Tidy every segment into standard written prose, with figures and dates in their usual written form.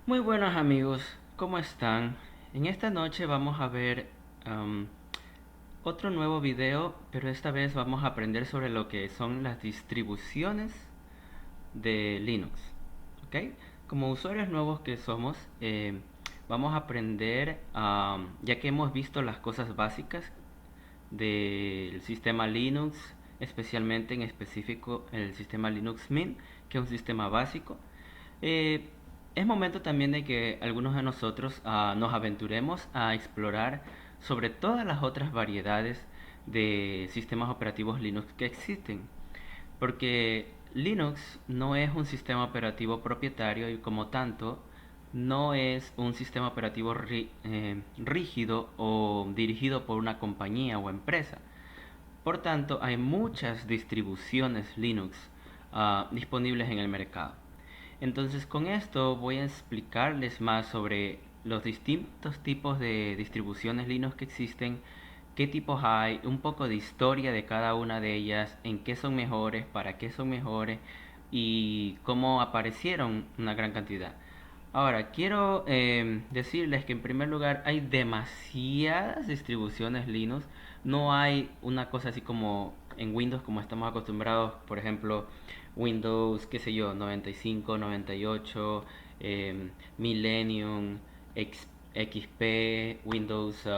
Muy buenos amigos, ¿cómo están? En esta noche vamos a ver am, otro nuevo video, pero esta vez vamos a aprender sobre lo que son las distribuciones de Linux. ¿Ok? Como usuarios nuevos que somos, vamos a aprender, ya que hemos visto las cosas básicas del sistema Linux, especialmente en específico el sistema Linux Mint, que es un sistema básico. Eh, es momento también de que algunos de nosotros nos aventuremos a explorar sobre todas las otras variedades de sistemas operativos Linux que existen. Porque Linux no es un sistema operativo propietario y como tanto no es un sistema operativo rígido o dirigido por una compañía o empresa. Por tanto, hay muchas distribuciones Linux disponibles en el mercado. Entonces, con esto voy a explicarles más sobre los distintos tipos de distribuciones Linux que existen, qué tipos hay, un poco de historia de cada una de ellas, en qué son mejores, para qué son mejores y cómo aparecieron una gran cantidad. Ahora, quiero decirles que en primer lugar hay demasiadas distribuciones Linux. No hay una cosa así como en Windows como estamos acostumbrados, por ejemplo, Windows, qué sé yo, 95, 98, Millennium, XP, Windows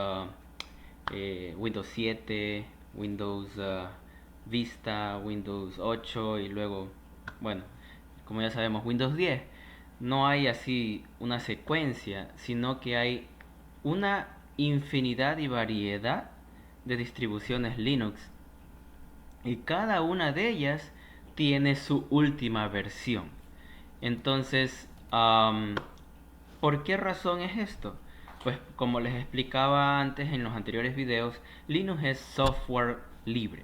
7, Windows Vista, Windows 8 y luego, bueno, como ya sabemos, Windows 10. No hay así una secuencia, sino que hay una infinidad y variedad de distribuciones Linux y cada una de ellas tiene su última versión. Entonces, ¿por qué razón es esto? Pues como les explicaba antes en los anteriores videos, Linux es software libre.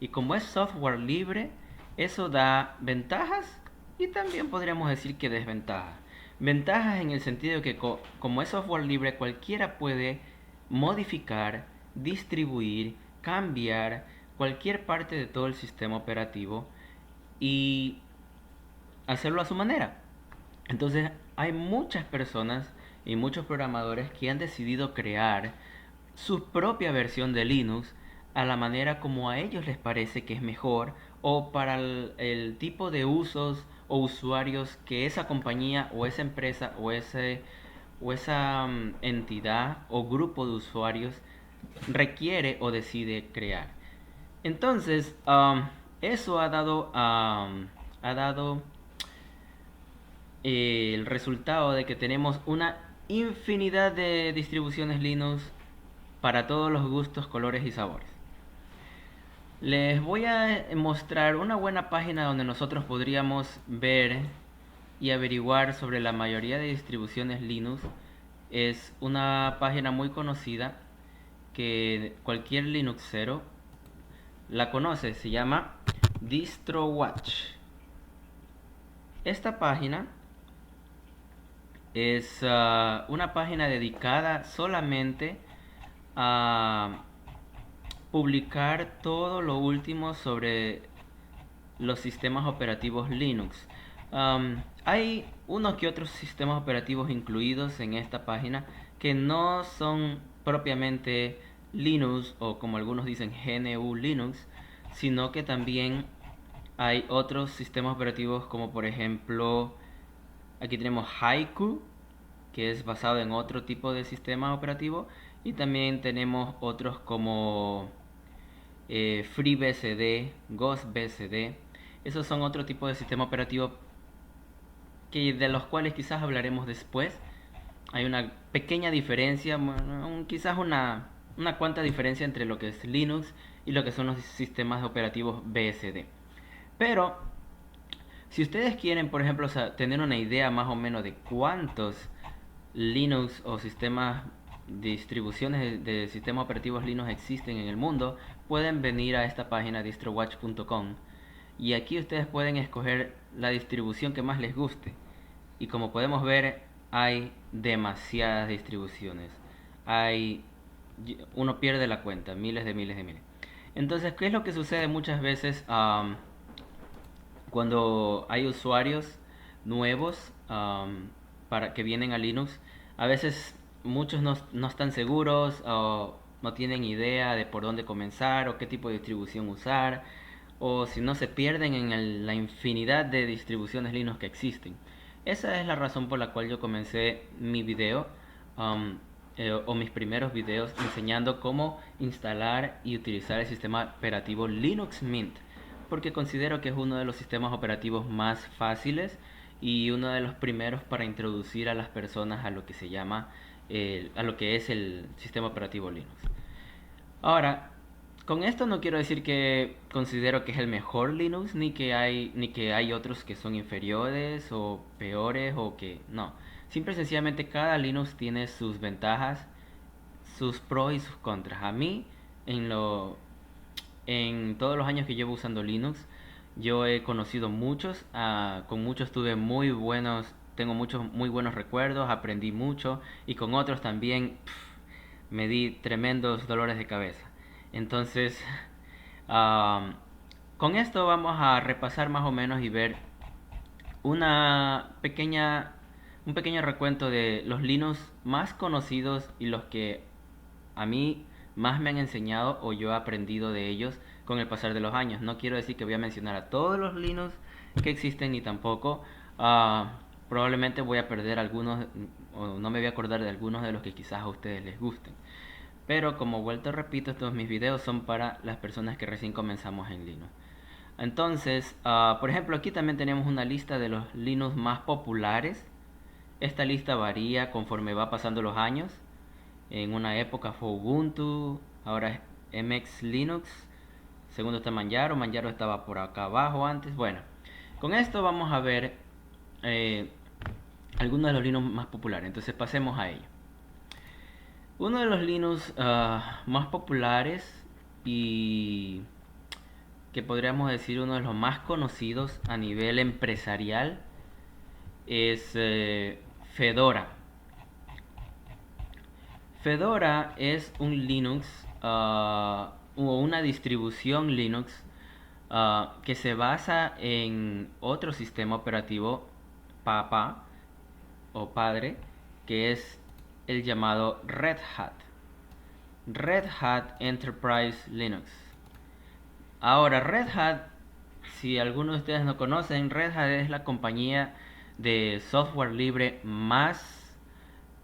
Y como es software libre, eso da ventajas y también podríamos decir que desventajas. Ventajas en el sentido de que como es software libre, cualquiera puede modificar, distribuir, cambiar cualquier parte de todo el sistema operativo y hacerlo a su manera. Entonces hay muchas personas y muchos programadores que han decidido crear su propia versión de Linux a la manera como a ellos les parece que es mejor o para el tipo de usos o usuarios que esa compañía o esa empresa o esa entidad o grupo de usuarios requiere o decide crear. Entonces, eso ha dado el resultado de que tenemos una infinidad de distribuciones Linux para todos los gustos, colores y sabores. Les voy a mostrar una buena página donde nosotros podríamos ver y averiguar sobre la mayoría de distribuciones Linux. Es una página muy conocida que cualquier Linuxero la conoce, se llama DistroWatch. Esta página es una página dedicada solamente a publicar todo lo último sobre los sistemas operativos Linux. Hay unos que otros sistemas operativos incluidos en esta página que no son propiamente Linux o como algunos dicen GNU Linux, sino que también hay otros sistemas operativos como por ejemplo aquí tenemos Haiku, que es basado en otro tipo de sistema operativo, y también tenemos otros como FreeBSD, GhostBSD. Esos son otro tipo de sistema operativo que de los cuales quizás hablaremos después. Hay una pequeña diferencia, bueno, quizás una cuanta diferencia entre lo que es Linux y lo que son los sistemas operativos BSD. Pero si ustedes quieren, por ejemplo, tener una idea más o menos de cuántos Linux o sistemas, distribuciones de sistemas operativos Linux existen en el mundo, pueden venir a esta página distrowatch.com y aquí ustedes pueden escoger la distribución que más les guste. Y como podemos ver, hay demasiadas distribuciones. Hay, uno pierde la cuenta, miles de miles de miles. Entonces, ¿qué es lo que sucede muchas veces cuando hay usuarios nuevos para que vienen a Linux, a veces muchos no están seguros o no tienen idea de por dónde comenzar o qué tipo de distribución usar, o si no se pierden en la infinidad de distribuciones Linux que existen. Esa es la razón por la cual yo comencé mi video, um, o mis primeros videos, enseñando cómo instalar y utilizar el sistema operativo Linux Mint, porque considero que es uno de los sistemas operativos más fáciles y uno de los primeros para introducir a las personas a lo que se llama a lo que es el sistema operativo Linux. Ahora, con esto no quiero decir que considero que es el mejor Linux, ni que hay otros que son inferiores o peores o que no. Simple y sencillamente cada Linux tiene sus ventajas, sus pros y sus contras. A mí, en lo en todos los años que llevo usando Linux, yo he conocido muchos, con muchos tuve muy buenos, tengo muchos muy buenos recuerdos, aprendí mucho y con otros también me di tremendos dolores de cabeza. Entonces, um, con esto vamos a repasar más o menos y ver una pequeña, un pequeño recuento de los Linux más conocidos y los que a mí más me han enseñado o yo he aprendido de ellos con el pasar de los años. No quiero decir que voy a mencionar a todos los Linux que existen ni tampoco. Probablemente voy a perder algunos o no me voy a acordar de algunos de los que quizás a ustedes les gusten. Pero como vuelto repito, todos mis videos son para las personas que recién comenzamos en Linux. Entonces, por ejemplo, aquí también tenemos una lista de los Linux más populares. Esta lista varía conforme va pasando los años. En una época fue Ubuntu, ahora es MX Linux, segundo está Manjaro, Manjaro estaba por acá abajo antes. Bueno, con esto vamos a ver eh, algunos de los Linux más populares, entonces pasemos a ello. Uno de los Linux más populares y que podríamos decir uno de los más conocidos a nivel empresarial es Fedora. Fedora es un Linux o una distribución Linux que se basa en otro sistema operativo papá o padre que es el llamado Red Hat. Red Hat Enterprise Linux. Ahora, Red Hat, si algunos de ustedes no conocen, Red Hat es la compañía de software libre más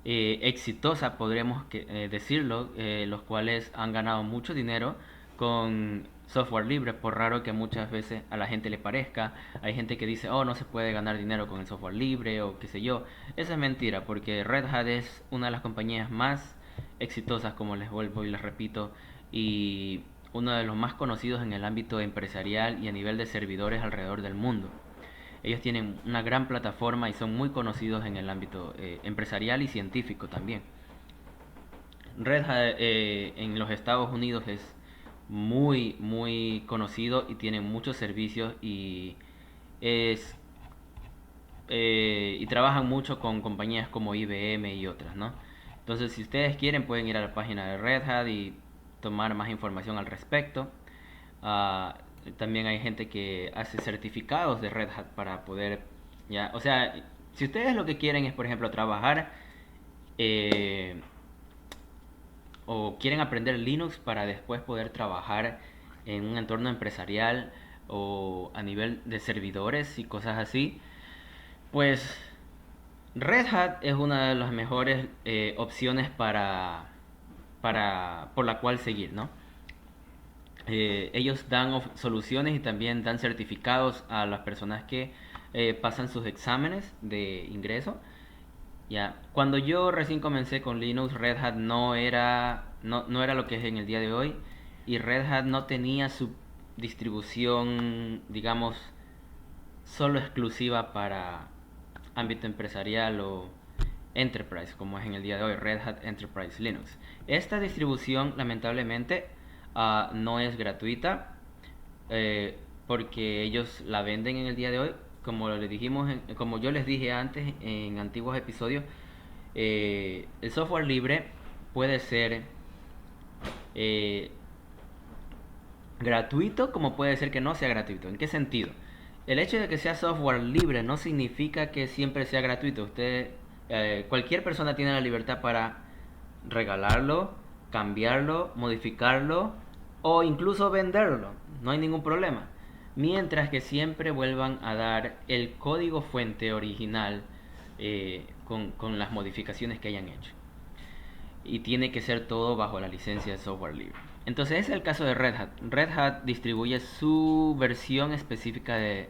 exitosa, podríamos decirlo, los cuales han ganado mucho dinero con software libre, por raro que muchas veces a la gente le parezca. Hay gente que dice, oh, no se puede ganar dinero con el software libre o qué sé yo. Esa es mentira, porque Red Hat es una de las compañías más exitosas, como les vuelvo y les repito, y uno de los más conocidos en el ámbito empresarial y a nivel de servidores alrededor del mundo. Ellos tienen una gran plataforma y son muy conocidos en el ámbito empresarial y científico también. Red Hat en los Estados Unidos es muy conocido y tiene muchos servicios es y trabajan mucho con compañías como IBM y otras, ¿no? Entonces, si ustedes quieren, pueden ir a la página de Red Hat y tomar más información al respecto. Ah, También hay gente que hace certificados de Red Hat para poder, ya, o sea, si ustedes lo que quieren es, por ejemplo, trabajar eh, o quieren aprender Linux para después poder trabajar en un entorno empresarial o a nivel de servidores y cosas así, pues Red Hat es una de las mejores opciones por la cual seguir, ¿no? Ellos dan soluciones y también dan certificados a las personas que pasan sus exámenes de ingreso. Ya, cuando yo recién comencé con Linux, Red Hat no era lo que es en el día de hoy y Red Hat no tenía su distribución, digamos, solo exclusiva para ámbito empresarial o enterprise, como es en el día de hoy, Red Hat Enterprise Linux. Esta distribución, lamentablemente, no es gratuita porque ellos la venden en el día de hoy. Como le dijimos, como yo les dije antes en antiguos episodios, el software libre puede ser eh, gratuito como puede ser que no sea gratuito. ¿En qué sentido? El hecho de que sea software libre no significa que siempre sea gratuito. Ustedes Cualquier persona tiene la libertad para regalarlo, cambiarlo, modificarlo o incluso venderlo. No hay ningún problema. Mientras que siempre vuelvan a dar el código fuente original con las modificaciones que hayan hecho. Y tiene que ser todo bajo la licencia de software libre. Entonces ese es el caso de Red Hat. Red Hat distribuye su versión específica de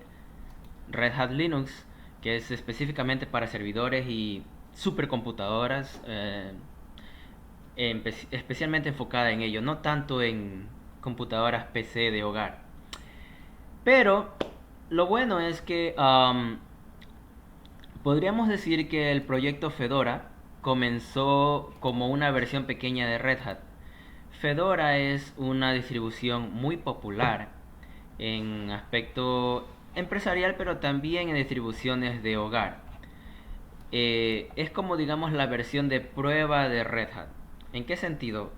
Red Hat Linux, que es específicamente para servidores y supercomputadoras, especialmente enfocada en ello, no tanto en computadoras PC de hogar. Pero lo bueno es que podríamos decir que el proyecto Fedora comenzó como una versión pequeña de Red Hat. Fedora es una distribución muy popular en aspecto empresarial, pero también en distribuciones de hogar. Es como digamos la versión de prueba de Red Hat. ¿En qué sentido?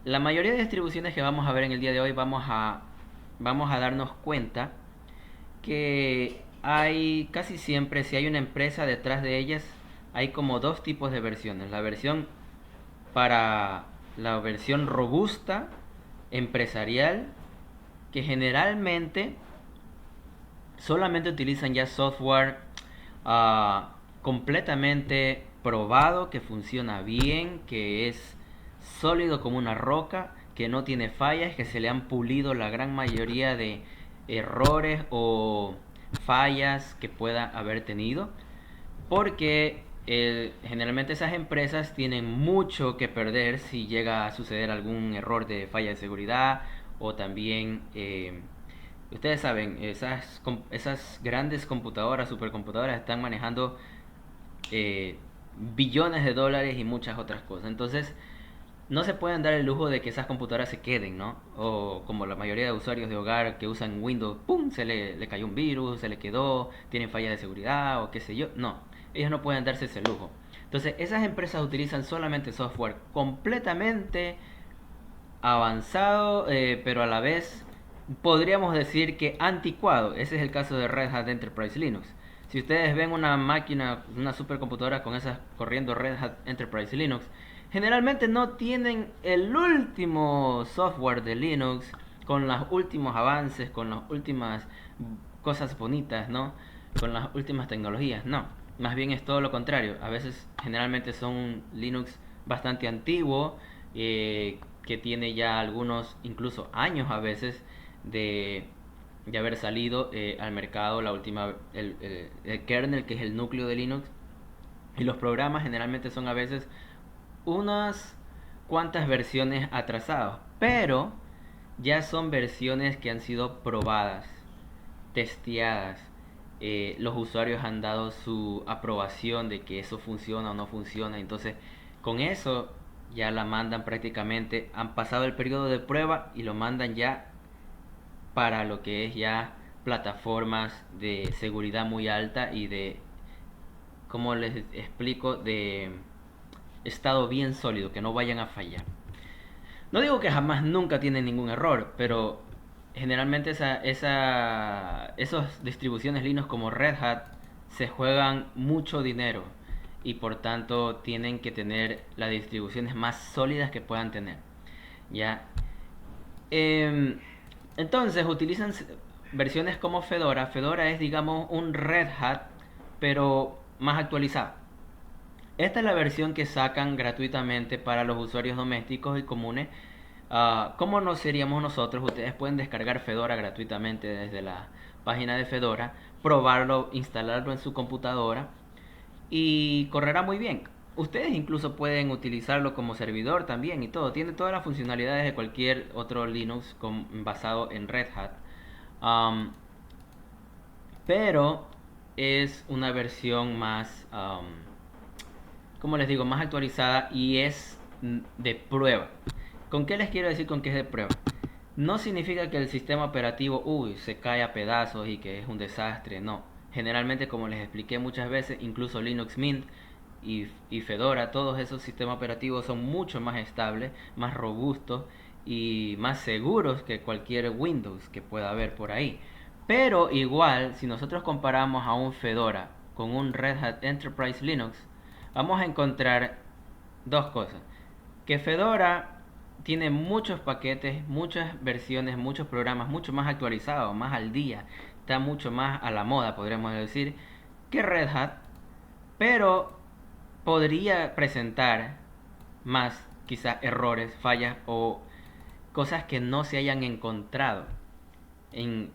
La mayoría de distribuciones que vamos a ver en el día de hoy vamos a darnos cuenta que hay casi siempre, si hay una empresa detrás de ellas, hay como dos tipos de versiones. Para la versión robusta, empresarial, que generalmente solamente utilizan ya software completamente probado, que funciona bien, que es sólido como una roca, que no tiene fallas, que se le han pulido la gran mayoría de errores o fallas que pueda haber tenido, porque generalmente esas empresas tienen mucho que perder si llega a suceder algún error de falla de seguridad o también ustedes saben, esas grandes computadoras, supercomputadoras, están manejando eh, billones de dólares y muchas otras cosas. Entonces, no se pueden dar el lujo de que esas computadoras se queden, ¿no? O como la mayoría de usuarios de hogar que usan Windows, ¡pum! Le cayó un virus, se le quedó, tienen falla de seguridad o qué sé yo. No, ellos no pueden darse ese lujo. Entonces, esas empresas utilizan solamente software completamente avanzado, pero a la vez podríamos decir que anticuado. Ese es el caso de Red Hat Enterprise Linux. Si ustedes ven una máquina, una supercomputadora con esas corriendo Red Hat Enterprise Linux, generalmente no tienen el último software de Linux con los últimos avances, con las últimas cosas bonitas, ¿no? Con las últimas tecnologías, no. Más bien es todo lo contrario. A veces, generalmente son Linux bastante antiguo, que tiene ya algunos, incluso años a veces, de, de haber salido al mercado el kernel, que es el núcleo de Linux. Y los programas generalmente son a veces unas cuantas versiones atrasados, pero ya son versiones que han sido probadas, testeadas. Los usuarios han dado su aprobación de que eso funciona o no funciona. Entonces, con eso ya la mandan prácticamente, han pasado el periodo de prueba y lo mandan ya para lo que es ya plataformas de seguridad muy alta y de, como les explico, de estado bien sólido, que no vayan a fallar. No digo que jamás nunca tienen ningún error, pero generalmente esas distribuciones Linux como Red Hat se juegan mucho dinero y por tanto tienen que tener las distribuciones más sólidas que puedan tener. ¿Ya? Em, entonces utilizan versiones como Fedora. Fedora es, digamos, un Red Hat, pero más actualizado. Esta es la versión que sacan gratuitamente para los usuarios domésticos y comunes. ¿Cómo no seríamos nosotros? Ustedes pueden descargar Fedora gratuitamente desde la página de Fedora, probarlo, instalarlo en su computadora y correrá muy bien. Ustedes incluso pueden utilizarlo como servidor también y todo. Tiene todas las funcionalidades de cualquier otro Linux basado en Red Hat. Um, pero es una versión más, como les digo, más actualizada y es de prueba. ¿Con qué les quiero decir con que es de prueba? No significa que el sistema operativo, se cae a pedazos y que es un desastre, no. Generalmente, como les expliqué muchas veces, incluso Linux Mint y Fedora, todos esos sistemas operativos son mucho más estables, más robustos y más seguros que cualquier Windows que pueda haber por ahí. Pero igual, si nosotros comparamos a un Fedora con un Red Hat Enterprise Linux, vamos a encontrar dos cosas. Que Fedora tiene muchos paquetes, muchas versiones, muchos programas, mucho más actualizados, más al día, está mucho más a la moda, podríamos decir, que Red Hat, pero podría presentar más quizás errores, fallas o cosas que no se hayan encontrado en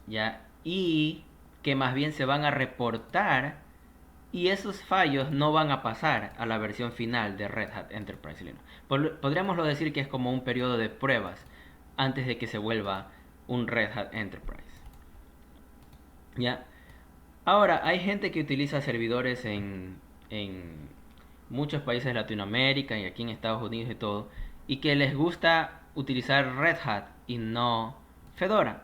ya y que más bien se van a reportar y esos fallos no van a pasar a la versión final de Red Hat Enterprise Linux. Podríamos decir que es como un periodo de pruebas antes de que se vuelva un Red Hat Enterprise. ¿Ya? Ahora, hay gente que utiliza servidores en muchos países de Latinoamérica y aquí en Estados Unidos y todo, y que les gusta utilizar Red Hat y no Fedora,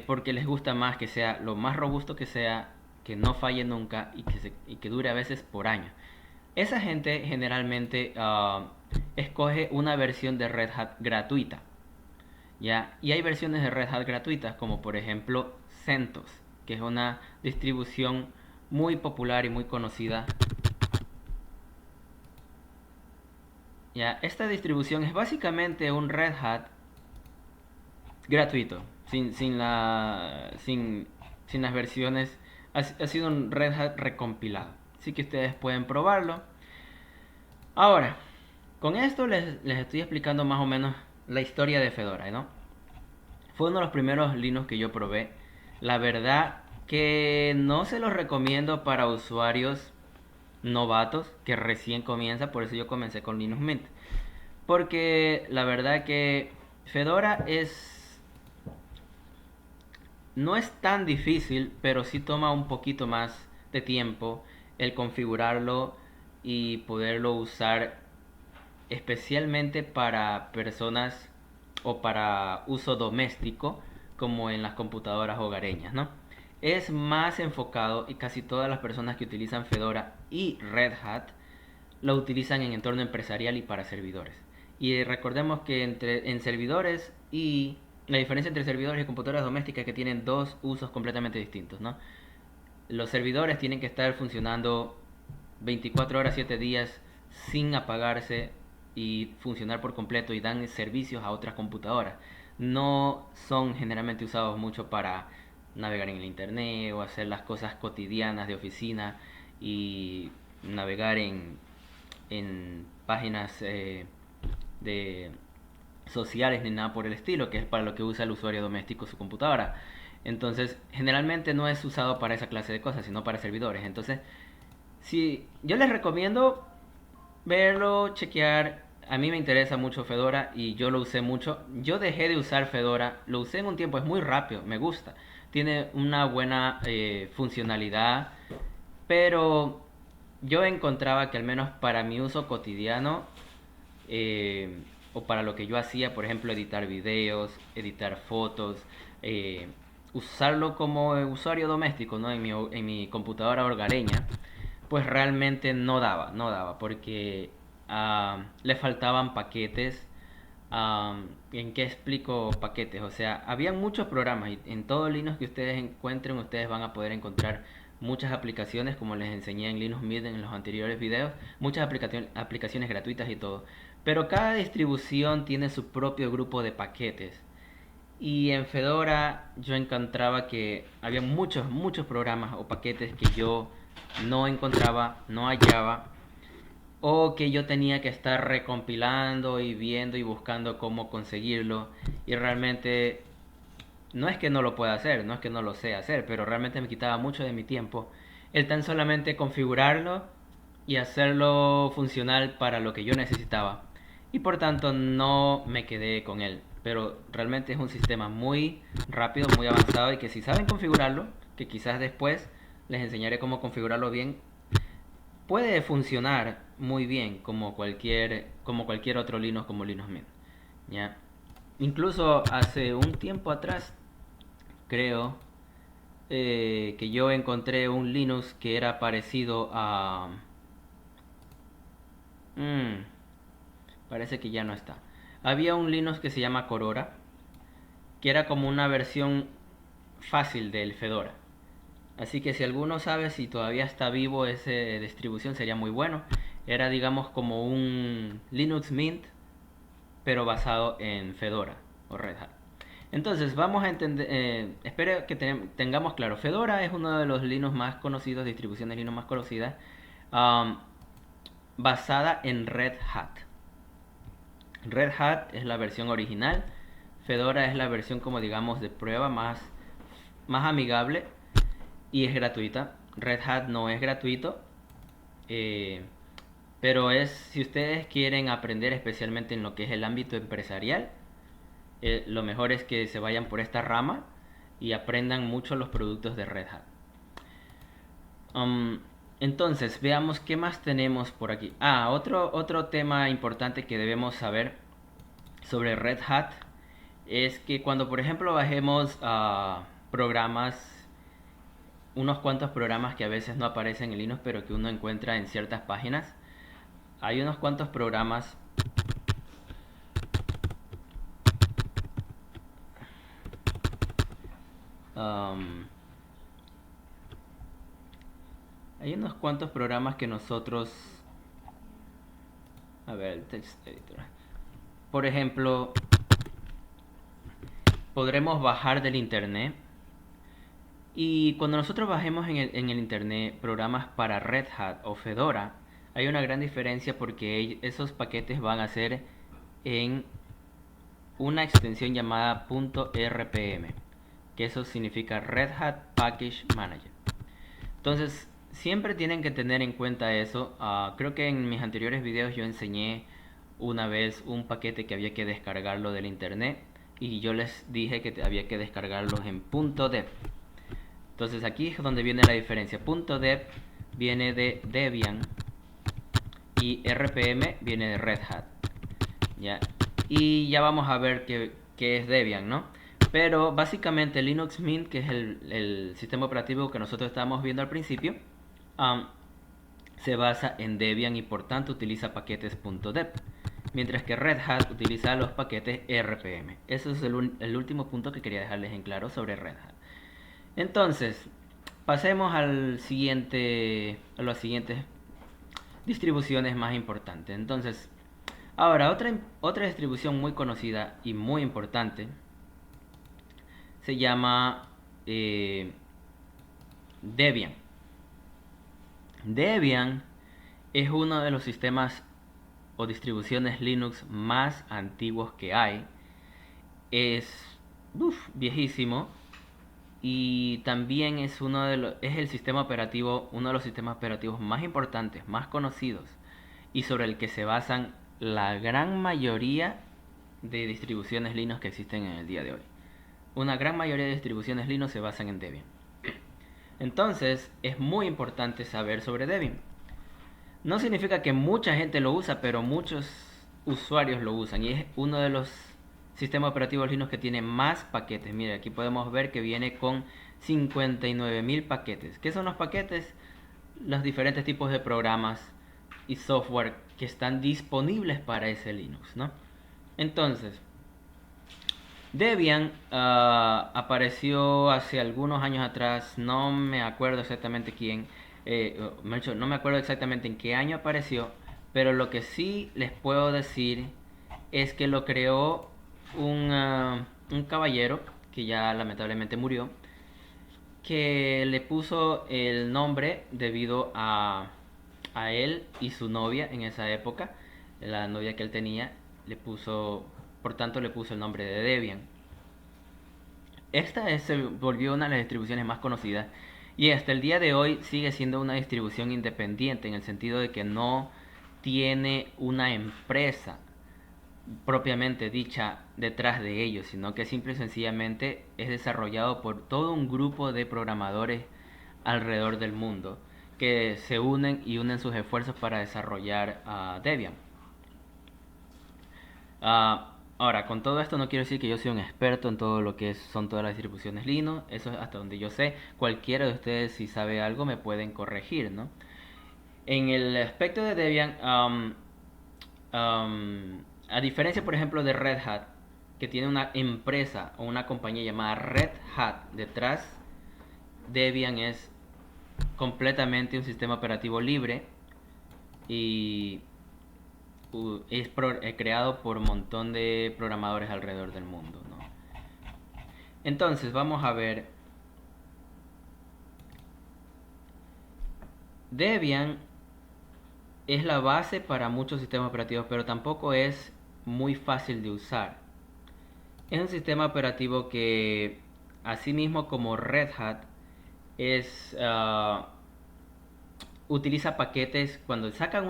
porque les gusta más que sea lo más robusto que sea, que no falle nunca y que dure a veces por años. Esa gente generalmente escoge una versión de Red Hat gratuita. ¿Ya? Y hay versiones de Red Hat gratuitas, como por ejemplo CentOS, que es una distribución muy popular y muy conocida. ¿Ya? Esta distribución es básicamente un Red Hat gratuito, sin las versiones. Ha sido un Red Hat recompilado. Así que ustedes pueden probarlo. Ahora, con esto les estoy explicando más o menos la historia de Fedora, ¿no? Fue uno de los primeros Linux que yo probé. La verdad que no se los recomiendo para usuarios novatos que recién comienza, por eso yo comencé con Linux Mint. Porque la verdad que Fedora no es tan difícil, pero sí toma un poquito más de tiempo el configurarlo y poderlo usar especialmente para personas o para uso doméstico como en las computadoras hogareñas, ¿no? Es más enfocado y casi todas las personas que utilizan Fedora y Red Hat lo utilizan en entorno empresarial y para servidores. Y recordemos que en servidores y la diferencia entre servidores y computadoras domésticas es que tienen dos usos completamente distintos, ¿no? Los servidores tienen que estar funcionando 24 horas, 7 días sin apagarse y funcionar por completo y dan servicios a otras computadoras. No son generalmente usados mucho para navegar en el internet o hacer las cosas cotidianas de oficina y navegar en páginas de sociales ni nada por el estilo, que es para lo que usa el usuario doméstico su computadora. Entonces, generalmente no es usado para esa clase de cosas, sino para servidores. Entonces, si yo les recomiendo verlo, chequear. A mí me interesa mucho Fedora y yo lo usé mucho. Yo dejé de usar Fedora, lo usé en un tiempo, es muy rápido, me gusta. Tiene una buena funcionalidad, pero yo encontraba que al menos para mi uso cotidiano o para lo que yo hacía, por ejemplo, editar videos, editar fotos, eh, usarlo como usuario doméstico, ¿no? En mi computadora hogareña, pues realmente no daba, porque le faltaban paquetes. ¿En qué explico paquetes? O sea, había muchos programas y en todo Linux que ustedes encuentren, ustedes van a poder encontrar muchas aplicaciones, como les enseñé en Linux Mint en los anteriores videos, muchas aplicaciones gratuitas y todo. Pero cada distribución tiene su propio grupo de paquetes. Y en Fedora yo encontraba que había muchos programas o paquetes que yo no encontraba, no hallaba, o que yo tenía que estar recompilando y viendo y buscando cómo conseguirlo. Y realmente no es que no lo pueda hacer, no es que no lo sé hacer, pero realmente me quitaba mucho de mi tiempo el tan solamente configurarlo y hacerlo funcional para lo que yo necesitaba. Y por tanto no me quedé con él. Pero realmente es un sistema muy rápido, muy avanzado y que si saben configurarlo, que quizás después les enseñaré cómo configurarlo bien, puede funcionar muy bien como cualquier otro Linux como Linux Mint. ¿Ya? Incluso hace un tiempo atrás, creo, que yo encontré un Linux que era parecido a... mm, parece que ya no está. Había un Linux que se llama Corora, que era como una versión fácil del Fedora. Así que si alguno sabe si todavía está vivo esa distribución sería muy bueno. Era digamos como un Linux Mint, pero basado en Fedora o Red Hat. Entonces vamos a entender, espero que tengamos claro, Fedora es uno de los Linux más conocidos, distribuciones Linux más conocidas, um, basada en Red Hat. Red Hat es la versión original, Fedora es la versión como digamos de prueba más amigable y es gratuita. Red Hat no es gratuito, eh, pero es si ustedes quieren aprender especialmente en lo que es el ámbito empresarial, lo mejor es que se vayan por esta rama y aprendan mucho los productos de Red Hat. Um, entonces, veamos qué más tenemos por aquí. Otro tema importante que debemos saber sobre Red Hat es que cuando, por ejemplo, bajemos programas, unos cuantos programas que a veces no aparecen en Linux, pero que uno encuentra en ciertas páginas, hay unos cuantos programas. um, Hay unos cuantos programas que nosotros... A ver, el text editor. Por ejemplo, podremos bajar del internet. Y cuando nosotros bajemos en el internet programas para Red Hat o Fedora, hay una gran diferencia porque esos paquetes van a ser en una extensión llamada .rpm, que eso significa Red Hat Package Manager. Entonces, siempre tienen que tener en cuenta eso. Creo que en mis anteriores videos yo enseñé una vez un paquete que había que descargarlo del internet y yo les dije que había que descargarlos en .deb. Entonces aquí es donde viene la diferencia. .deb viene de Debian y RPM viene de Red Hat. ¿Ya? Y ya vamos a ver qué es Debian, ¿no? Pero básicamente Linux Mint, que es el sistema operativo que nosotros estábamos viendo al principio, um, se basa en Debian y por tanto utiliza paquetes .deb, mientras que Red Hat utiliza los paquetes RPM. Ese es el último punto que quería dejarles en claro sobre Red Hat. Entonces, pasemos a las siguientes distribuciones más importantes. Entonces, ahora otra distribución muy conocida y muy importante se llama Debian. Debian es uno de los sistemas o distribuciones Linux más antiguos que hay. Es viejísimo y también es es el sistema operativo, uno de los sistemas operativos más importantes, más conocidos y sobre el que se basan la gran mayoría de distribuciones Linux que existen en el día de hoy. Una gran mayoría de distribuciones Linux se basan en Debian. Entonces, es muy importante saber sobre Debian. No significa que mucha gente lo usa, pero muchos usuarios lo usan y es uno de los sistemas operativos Linux que tiene más paquetes. Mire, aquí podemos ver que viene con 59.000 paquetes. ¿Qué son los paquetes? Los diferentes tipos de programas y software que están disponibles para ese Linux, ¿no? Entonces, Debian apareció hace algunos años atrás, no me acuerdo exactamente quién, no me acuerdo exactamente en qué año apareció, pero lo que sí les puedo decir es que lo creó un caballero que ya lamentablemente murió, que le puso el nombre debido a él y su novia en esa época, la novia que él tenía, por tanto le puso el nombre de Debian. Se volvió una de las distribuciones más conocidas y hasta el día de hoy sigue siendo una distribución independiente en el sentido de que no tiene una empresa propiamente dicha detrás de ellos, sino que simple y sencillamente es desarrollado por todo un grupo de programadores alrededor del mundo que se unen y unen sus esfuerzos para desarrollar Debian. Ahora, con todo esto no quiero decir que yo sea un experto en todo lo que son todas las distribuciones Linux, eso es hasta donde yo sé. Cualquiera de ustedes si sabe algo me pueden corregir, ¿no? En el aspecto de Debian, a diferencia por ejemplo de Red Hat, que tiene una empresa o una compañía llamada Red Hat detrás, Debian es completamente un sistema operativo libre y es creado por un montón de programadores alrededor del mundo, ¿no? Entonces vamos a ver. Debian es la base para muchos sistemas operativos, pero tampoco es muy fácil de usar. Es un sistema operativo que, así mismo como Red Hat, es utiliza paquetes. Cuando sacan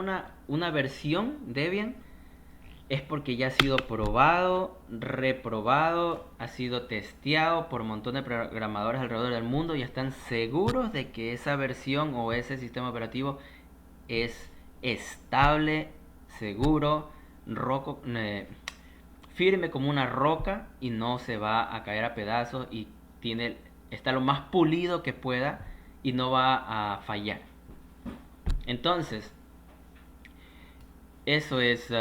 una versión Debian, es porque ya ha sido probado, reprobado, ha sido testeado por un montón de programadores alrededor del mundo y están seguros de que esa versión o ese sistema operativo es estable, seguro, firme como una roca y no se va a caer a pedazos y está lo más pulido que pueda y no va a fallar. Entonces, eso es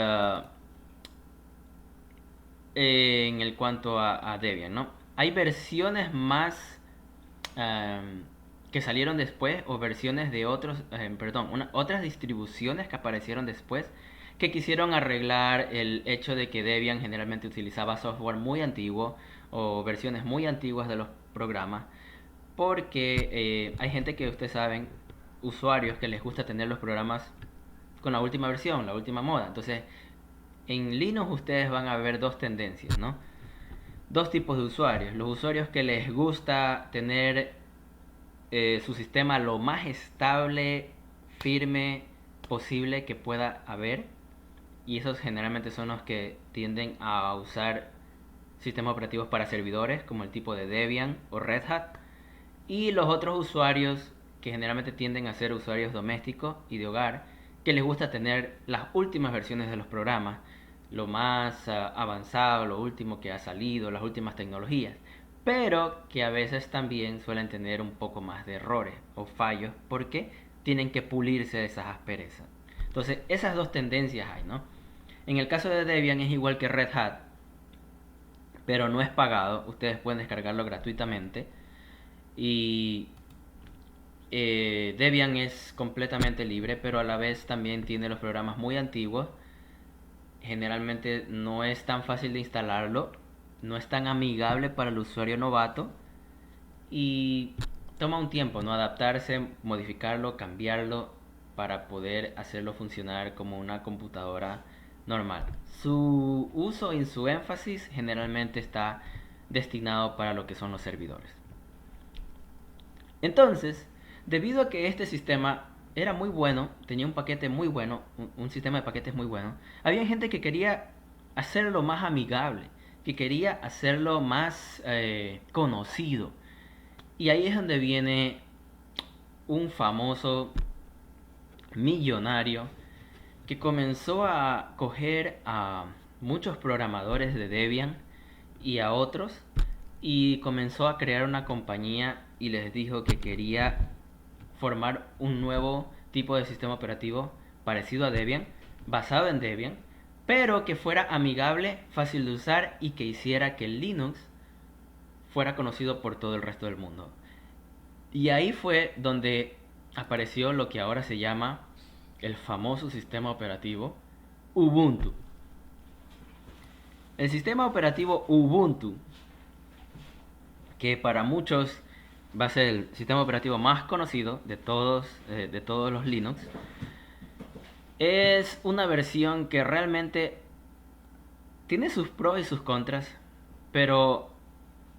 en el cuanto a Debian, ¿no? Hay versiones más que salieron después o versiones de otras distribuciones que aparecieron después que quisieron arreglar el hecho de que Debian generalmente utilizaba software muy antiguo o versiones muy antiguas de los programas porque hay gente que ustedes saben, usuarios que les gusta tener los programas con la última versión, la última moda. Entonces, en Linux ustedes van a ver dos tendencias, ¿no? Dos tipos de usuarios. Los usuarios que les gusta tener su sistema lo más estable, firme posible que pueda haber. Y esos generalmente son los que tienden a usar sistemas operativos para servidores, como el tipo de Debian o Red Hat. Y los otros usuarios, que generalmente tienden a ser usuarios domésticos y de hogar, que les gusta tener las últimas versiones de los programas, lo más avanzado, lo último que ha salido, las últimas tecnologías, pero que a veces también suelen tener un poco más de errores o fallos porque tienen que pulirse de esas asperezas. Entonces, esas dos tendencias hay, ¿no? En el caso de Debian es igual que Red Hat, pero no es pagado, ustedes pueden descargarlo gratuitamente y Debian es completamente libre, pero a la vez también tiene los programas muy antiguos. Generalmente no es tan fácil de instalarlo, no es tan amigable para el usuario novato y toma un tiempo, ¿no? Adaptarse, modificarlo, cambiarlo para poder hacerlo funcionar como una computadora normal. Su uso y su énfasis generalmente está destinado para lo que son los servidores. Entonces, debido a que este sistema era muy bueno, tenía un paquete muy bueno, un sistema de paquetes muy bueno, había gente que quería hacerlo más amigable, que quería hacerlo más conocido. Y ahí es donde viene un famoso millonario que comenzó a coger a muchos programadores de Debian y a otros y comenzó a crear una compañía y les dijo que quería formar un nuevo tipo de sistema operativo parecido a Debian, basado en Debian, pero que fuera amigable, fácil de usar y que hiciera que Linux fuera conocido por todo el resto del mundo. Y ahí fue donde apareció lo que ahora se llama el famoso sistema operativo Ubuntu. El sistema operativo Ubuntu, que para muchos va a ser el sistema operativo más conocido de todos los Linux, es una versión que realmente tiene sus pros y sus contras, pero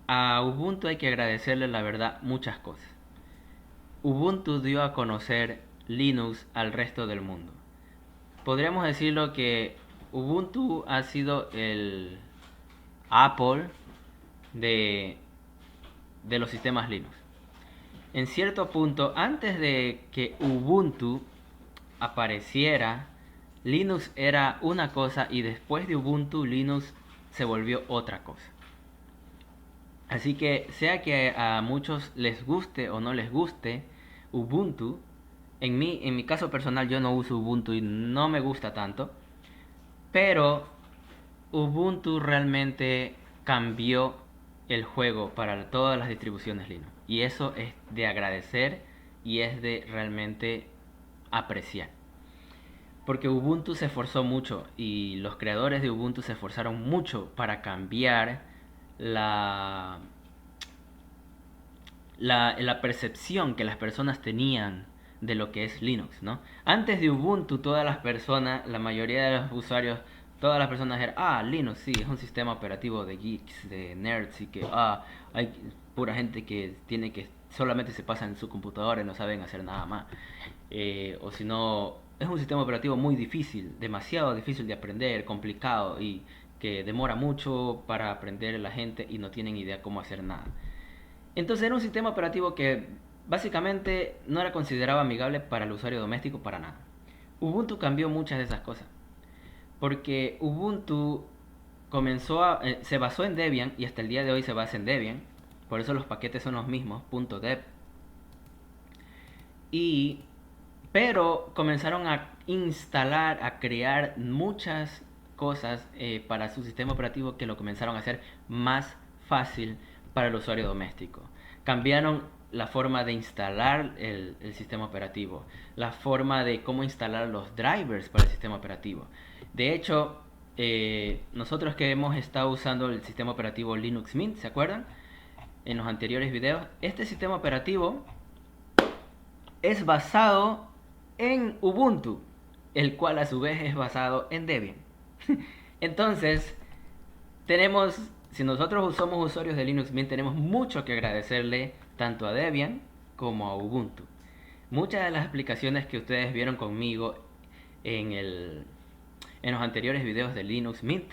a Ubuntu hay que agradecerle la verdad muchas cosas. Ubuntu dio a conocer Linux al resto del mundo. Podríamos decirlo que Ubuntu ha sido el Apple de, de los sistemas Linux. En cierto punto, antes de que Ubuntu apareciera, Linux era una cosa y después de Ubuntu, Linux se volvió otra cosa. Así que sea que a muchos les guste o no les guste Ubuntu, en mi caso personal yo no uso Ubuntu y no me gusta tanto, pero Ubuntu realmente cambió el juego para todas las distribuciones Linux. Y eso es de agradecer y es de realmente apreciar. Porque Ubuntu se esforzó mucho y los creadores de Ubuntu se esforzaron mucho para cambiar la, la percepción que las personas tenían de lo que es Linux, ¿no? Antes de Ubuntu, todas las personas, la mayoría de los usuarios, todas las personas eran, Linux sí, es un sistema operativo de geeks, de nerds, y que, hay pura gente que tiene que, solamente se pasa en su computadora y no saben hacer nada más. O si no, es un sistema operativo muy difícil, demasiado difícil de aprender, complicado y que demora mucho para aprender la gente y no tienen idea cómo hacer nada. Entonces era un sistema operativo que básicamente no era considerado amigable para el usuario doméstico para nada. Ubuntu cambió muchas de esas cosas, porque Ubuntu se basó en Debian y hasta el día de hoy se basa en Debian, por eso los paquetes son los mismos, .deb. Y pero comenzaron a instalar, a crear muchas cosas para su sistema operativo que lo comenzaron a hacer más fácil para el usuario doméstico. Cambiaron la forma de instalar el sistema operativo, la forma de cómo instalar los drivers para el sistema operativo. De hecho, nosotros que hemos estado usando el sistema operativo Linux Mint, ¿se acuerdan? En los anteriores videos, este sistema operativo es basado en Ubuntu, el cual a su vez es basado en Debian. Entonces, tenemos, si nosotros somos usuarios de Linux Mint, tenemos mucho que agradecerle tanto a Debian como a Ubuntu. Muchas de las aplicaciones que ustedes vieron conmigo en los anteriores videos de Linux Mint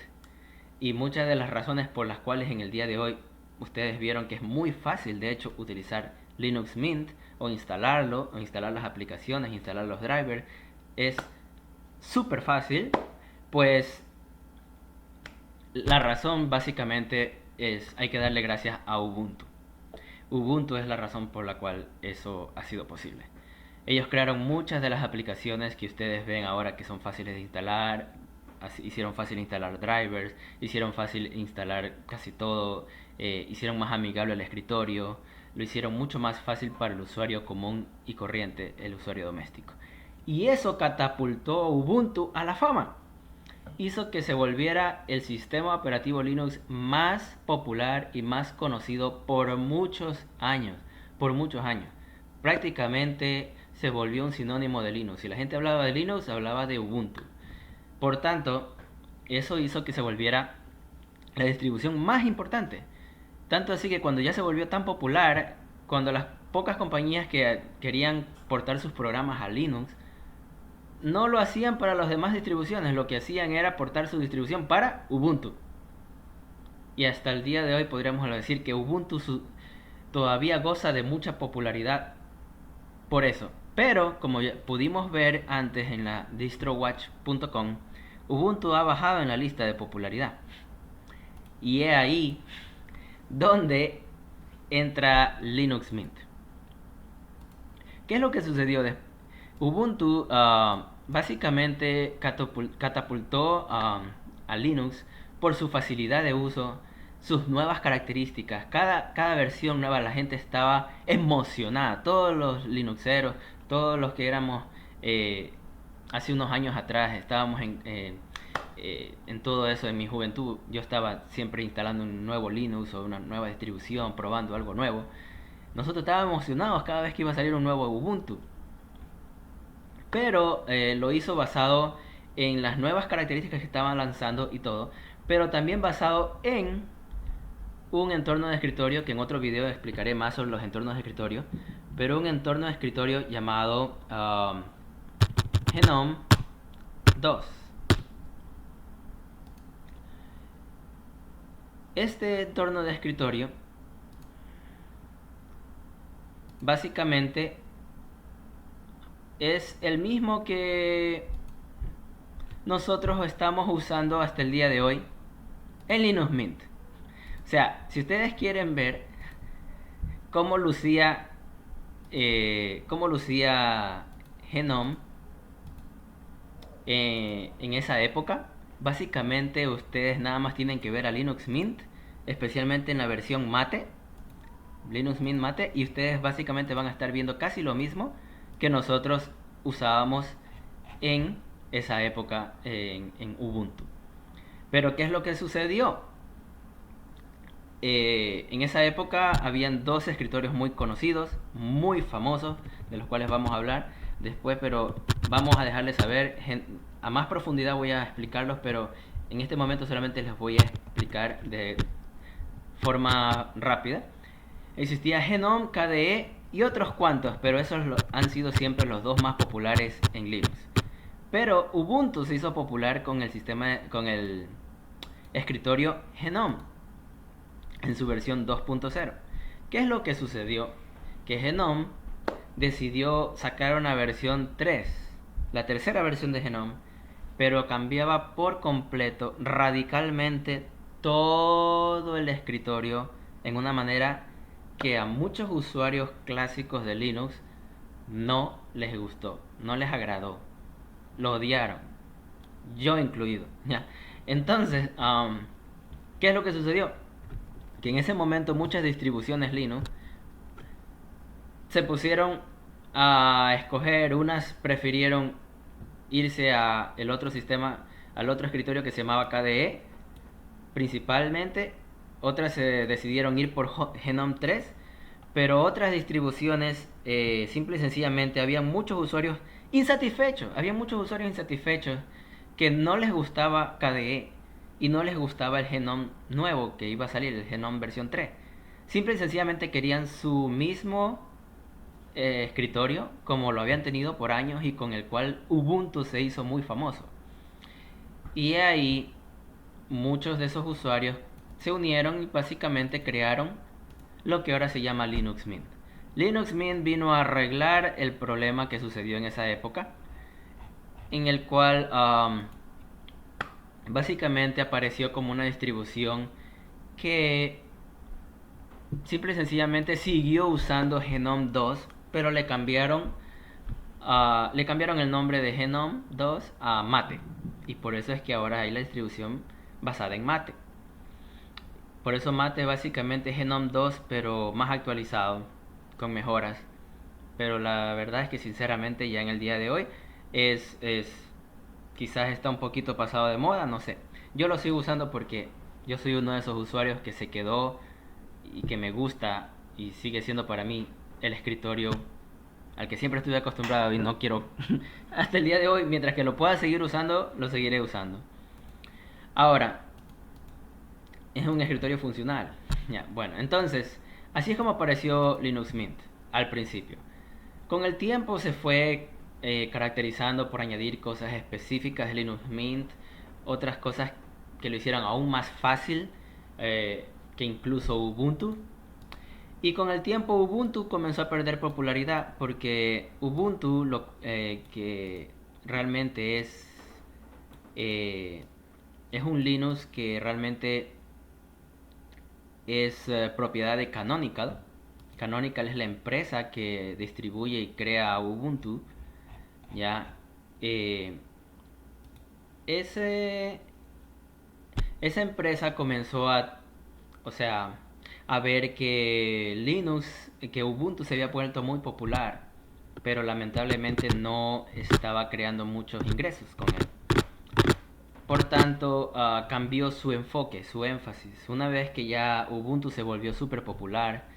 y muchas de las razones por las cuales en el día de hoy ustedes vieron que es muy fácil de hecho utilizar Linux Mint o instalarlo, o instalar las aplicaciones, instalar los drivers, es súper fácil, pues la razón básicamente es, hay que darle gracias a Ubuntu. Ubuntu es la razón por la cual eso ha sido posible. Ellos crearon muchas de las aplicaciones que ustedes ven ahora que son fáciles de instalar, hicieron fácil instalar drivers, hicieron fácil instalar casi todo, hicieron más amigable el escritorio, lo hicieron mucho más fácil para el usuario común y corriente, el usuario doméstico. Y eso catapultó Ubuntu a la fama. Hizo que se volviera el sistema operativo Linux más popular y más conocido por muchos años. Por muchos años. Prácticamente se volvió un sinónimo de Linux. Si la gente hablaba de Linux, hablaba de Ubuntu. Por tanto, eso hizo que se volviera la distribución más importante. Tanto así que cuando ya se volvió tan popular, cuando las pocas compañías que querían portar sus programas a Linux, no lo hacían para las demás distribuciones, lo que hacían era portar su distribución para Ubuntu. Y hasta el día de hoy podríamos decir que Ubuntu todavía goza de mucha popularidad por eso. Pero, como ya pudimos ver antes en la distrowatch.com, Ubuntu ha bajado en la lista de popularidad. Y es ahí donde entra Linux Mint. ¿Qué es lo que sucedió después? Ubuntu básicamente catapultó a Linux por su facilidad de uso, sus nuevas características. Cada versión nueva la gente estaba emocionada. Todos los Linuxeros, todos los que éramos hace unos años atrás, estábamos en todo eso. En mi juventud yo estaba siempre instalando un nuevo Linux o una nueva distribución, probando algo nuevo. Nosotros estábamos emocionados cada vez que iba a salir un nuevo Ubuntu. Pero lo hizo basado en las nuevas características que estaban lanzando y todo, pero también basado en un entorno de escritorio, que en otro video explicaré más sobre los entornos de escritorio, pero un entorno de escritorio llamado Genome 2. Este entorno de escritorio básicamente es el mismo que nosotros estamos usando hasta el día de hoy en Linux Mint. O sea, si ustedes quieren ver cómo lucía Genome en esa época, básicamente ustedes nada más tienen que ver a Linux Mint especialmente en la versión Mate, Linux Mint Mate, y ustedes básicamente van a estar viendo casi lo mismo que nosotros usábamos en esa época en Ubuntu. Pero ¿qué es lo que sucedió? En esa época habían dos escritorios muy conocidos, muy famosos, de los cuales vamos a hablar después, pero vamos a dejarles saber, a más profundidad voy a explicarlos, pero en este momento solamente les voy a explicar de forma rápida. Existía Genome, KDE y otros cuantos, pero esos han sido siempre los dos más populares en Linux. Pero Ubuntu se hizo popular con el sistema, con el escritorio Genome en su versión 2.0. ¿Qué es lo que sucedió? Que Genome decidió sacar una versión 3, la tercera versión de Genome, pero cambiaba por completo, radicalmente, todo el escritorio en una manera que a muchos usuarios clásicos de Linux no les gustó, no les agradó, lo odiaron, yo incluido. ¿Ya? Entonces, ¿qué es lo que sucedió? Que en ese momento muchas distribuciones Linux se pusieron a escoger, unas prefirieron irse a el otro sistema, al otro escritorio que se llamaba KDE principalmente, otras se decidieron ir por Genome 3, pero otras distribuciones simple y sencillamente había muchos usuarios insatisfechos que no les gustaba KDE y no les gustaba el Genome nuevo que iba a salir, el Genome versión 3. Simple y sencillamente querían su mismo escritorio como lo habían tenido por años y con el cual Ubuntu se hizo muy famoso. Y ahí muchos de esos usuarios se unieron y básicamente crearon lo que ahora se llama Linux Mint. Linux Mint vino a arreglar el problema que sucedió en esa época, en el cual básicamente apareció como una distribución que simple y sencillamente siguió usando Genome 2, pero le cambiaron el nombre de Genome 2 a Mate. Y por eso es que ahora hay la distribución basada en Mate. Por eso Mate básicamente es Genome 2, pero más actualizado, con mejoras. Pero la verdad es que sinceramente ya en el día de hoy quizás está un poquito pasado de moda, no sé. Yo lo sigo usando porque yo soy uno de esos usuarios que se quedó y que me gusta y sigue siendo para mí el escritorio al que siempre estuve acostumbrado y no quiero hasta el día de hoy, mientras que lo pueda seguir usando, lo seguiré usando. Ahora, es un escritorio funcional. Ya, bueno, entonces, así es como apareció Linux Mint al principio. Con el tiempo se fue caracterizando por añadir cosas específicas de Linux Mint, otras cosas que lo hicieran aún más fácil que incluso Ubuntu. Y con el tiempo Ubuntu comenzó a perder popularidad porque Ubuntu lo que realmente es un Linux que realmente es propiedad de Canonical. Canonical es la empresa que distribuye y crea Ubuntu. Ya, eh, ese, esa empresa comenzó o sea, a ver que que Ubuntu se había vuelto muy popular, pero lamentablemente no estaba creando muchos ingresos con él. Por tanto, cambió su enfoque, su énfasis. Una vez que ya Ubuntu se volvió súper popular,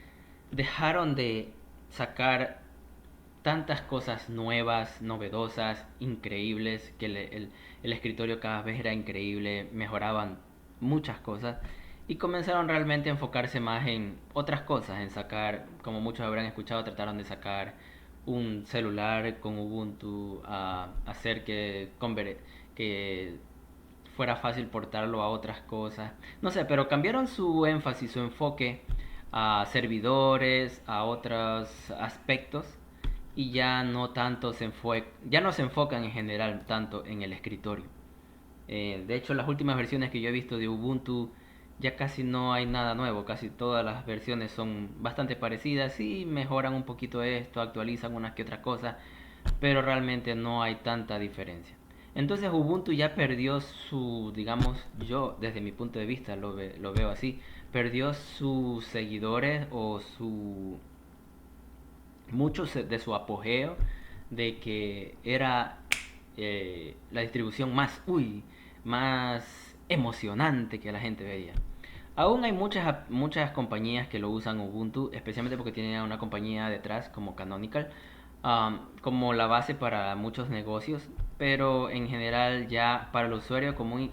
dejaron de sacar tantas cosas nuevas, novedosas, increíbles, que el escritorio cada vez era increíble, mejoraban muchas cosas y comenzaron realmente a enfocarse más en otras cosas, en sacar, como muchos habrán escuchado, trataron de sacar un celular con Ubuntu, a hacer que fuera fácil portarlo a otras cosas. No sé, pero cambiaron su énfasis, su enfoque a servidores, a otros aspectos y ya no se enfocan en general tanto en el escritorio. De hecho, las últimas versiones que yo he visto de Ubuntu ya casi no hay nada nuevo, casi todas las versiones son bastante parecidas y mejoran un poquito esto, actualizan unas que otras cosas, pero realmente no hay tanta diferencia. Entonces Ubuntu ya perdió su, digamos, yo desde mi punto de vista lo veo así, perdió sus seguidores o muchos de su apogeo de que era la distribución más emocionante que la gente veía. Aún hay muchas compañías que lo usan Ubuntu, especialmente porque tienen una compañía detrás como Canonical, como la base para muchos negocios, pero en general ya para el usuario común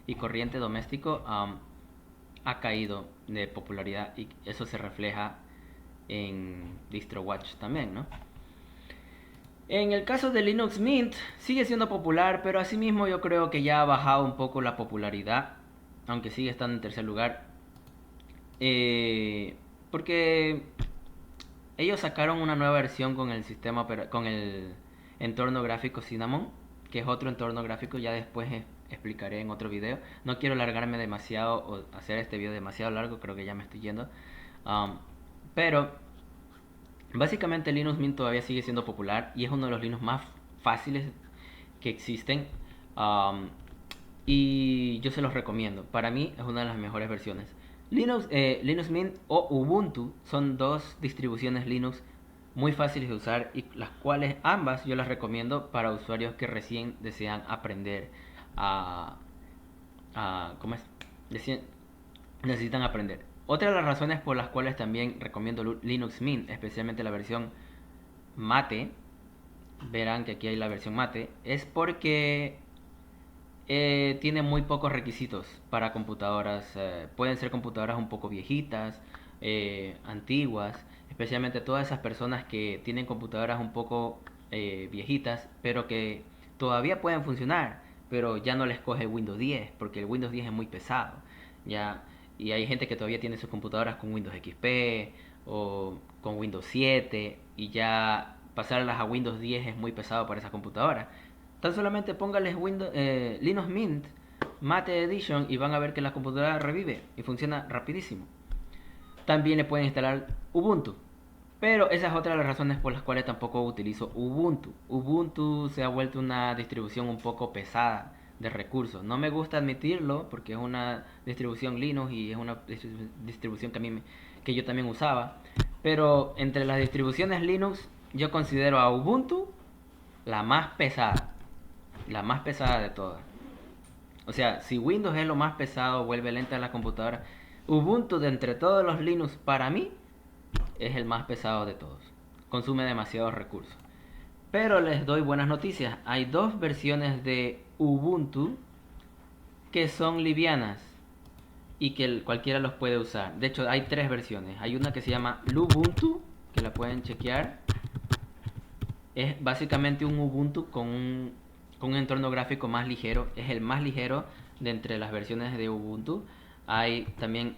y corriente doméstico ha caído de popularidad y eso se refleja en DistroWatch también, ¿no? En el caso de Linux Mint sigue siendo popular, pero asimismo yo creo que ya ha bajado un poco la popularidad, aunque sigue estando en tercer lugar. Porque ellos sacaron una nueva versión con el con el entorno gráfico Cinnamon, que es otro entorno gráfico, ya después explicaré en otro video. No quiero alargarme demasiado o hacer este video demasiado largo, creo que ya me estoy yendo. Um, pero básicamente Linux Mint todavía sigue siendo popular y es uno de los Linux más fáciles que existen. Um, y yo se los recomiendo. Para mí es una de las mejores versiones. Linux Mint o Ubuntu son dos distribuciones Linux muy fáciles de usar y las cuales ambas yo las recomiendo para usuarios que recién desean aprender a, ¿cómo es? Necesitan aprender. Otra de las razones por las cuales también recomiendo Linux Mint, especialmente la versión Mate, verán que aquí hay la versión Mate, es porque tiene muy pocos requisitos para computadoras. Pueden ser computadoras un poco viejitas, antiguas, especialmente todas esas personas que tienen computadoras un poco viejitas, pero que todavía pueden funcionar, pero ya no les coge Windows 10, porque el Windows 10 es muy pesado. Ya, y hay gente que todavía tiene sus computadoras con Windows XP o con Windows 7 y ya pasarlas a Windows 10 es muy pesado para esas computadoras. Tan solamente póngales Linux Mint Mate Edition y van a ver que la computadora revive y funciona rapidísimo. También le pueden instalar Ubuntu. Pero esa es otra de las razones por las cuales tampoco utilizo Ubuntu. Ubuntu se ha vuelto una distribución un poco pesada de recursos. No me gusta admitirlo porque es una distribución Linux y es una distribución que yo también usaba. Pero entre las distribuciones Linux yo considero a Ubuntu la más pesada. La más pesada de todas. O sea, si Windows es lo más pesado, vuelve lenta la computadora, Ubuntu de entre todos los Linux para mí es el más pesado de todos. Consume demasiados recursos. Pero les doy buenas noticias. Hay dos versiones de Ubuntu que son livianas y que cualquiera los puede usar. De hecho, hay tres versiones. Hay una que se llama Lubuntu, que la pueden chequear. Es básicamente un Ubuntu con un entorno gráfico más ligero. Es el más ligero de entre las versiones de Ubuntu. Hay también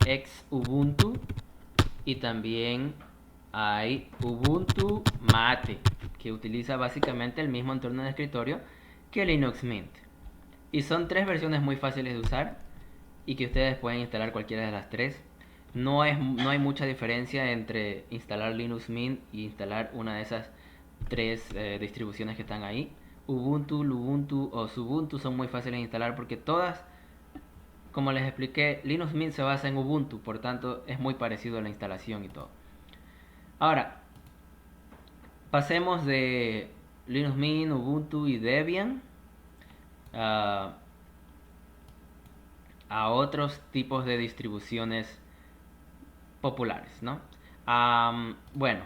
Xubuntu y también hay Ubuntu Mate, que utiliza básicamente el mismo entorno de escritorio que Linux Mint. Y son tres versiones muy fáciles de usar y que ustedes pueden instalar cualquiera de las tres. No hay mucha diferencia entre instalar Linux Mint y instalar una de esas tres distribuciones que están ahí. Ubuntu, Lubuntu o Xubuntu son muy fáciles de instalar porque todas, como les expliqué, Linux Mint se basa en Ubuntu, por tanto es muy parecido a la instalación y todo. Ahora, pasemos de Linux Mint, Ubuntu y Debian a, a otros tipos de distribuciones populares, ¿no? Bueno,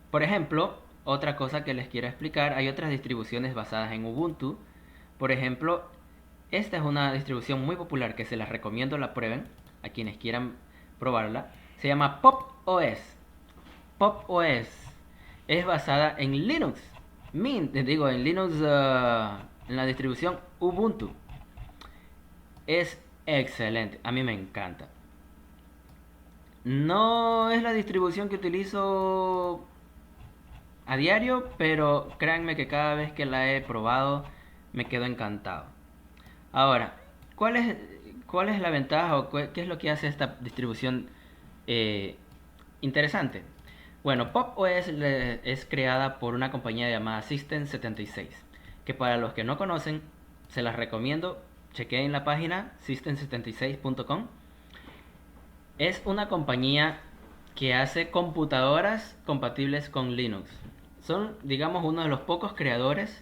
por ejemplo, otra cosa que les quiero explicar, hay otras distribuciones basadas en Ubuntu. Por ejemplo, esta es una distribución muy popular que se las recomiendo la prueben a quienes quieran probarla. Se llama Pop! OS. Pop! OS es basada en Linux Mint, digo, en Linux, en la distribución Ubuntu. Es excelente, a mí me encanta. No es la distribución que utilizo a diario, pero créanme que cada vez que la he probado me quedo encantado. Ahora, ¿cuál es, cuál es la ventaja o qué es lo que hace esta distribución eh, interesante? Bueno, Pop! OS es creada por una compañía llamada System76, que para los que no conocen, se las recomiendo, chequeen la página system76.com Es una compañía que hace computadoras compatibles con Linux. Son, digamos, uno de los pocos creadores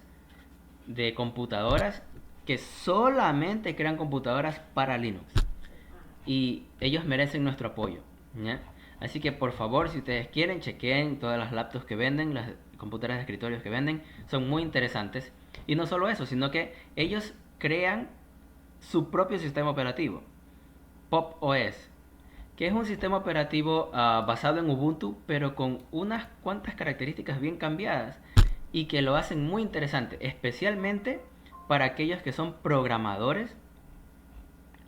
de computadoras que solamente crean computadoras para Linux. Y ellos merecen nuestro apoyo, ¿ya? Así que por favor, si ustedes quieren, chequeen todas las laptops que venden, las computadoras de escritorios que venden, son muy interesantes. Y no solo eso, sino que ellos crean su propio sistema operativo, Pop OS, que es un sistema operativo basado en Ubuntu, pero con unas cuantas características bien cambiadas y que lo hacen muy interesante, especialmente para aquellos que son programadores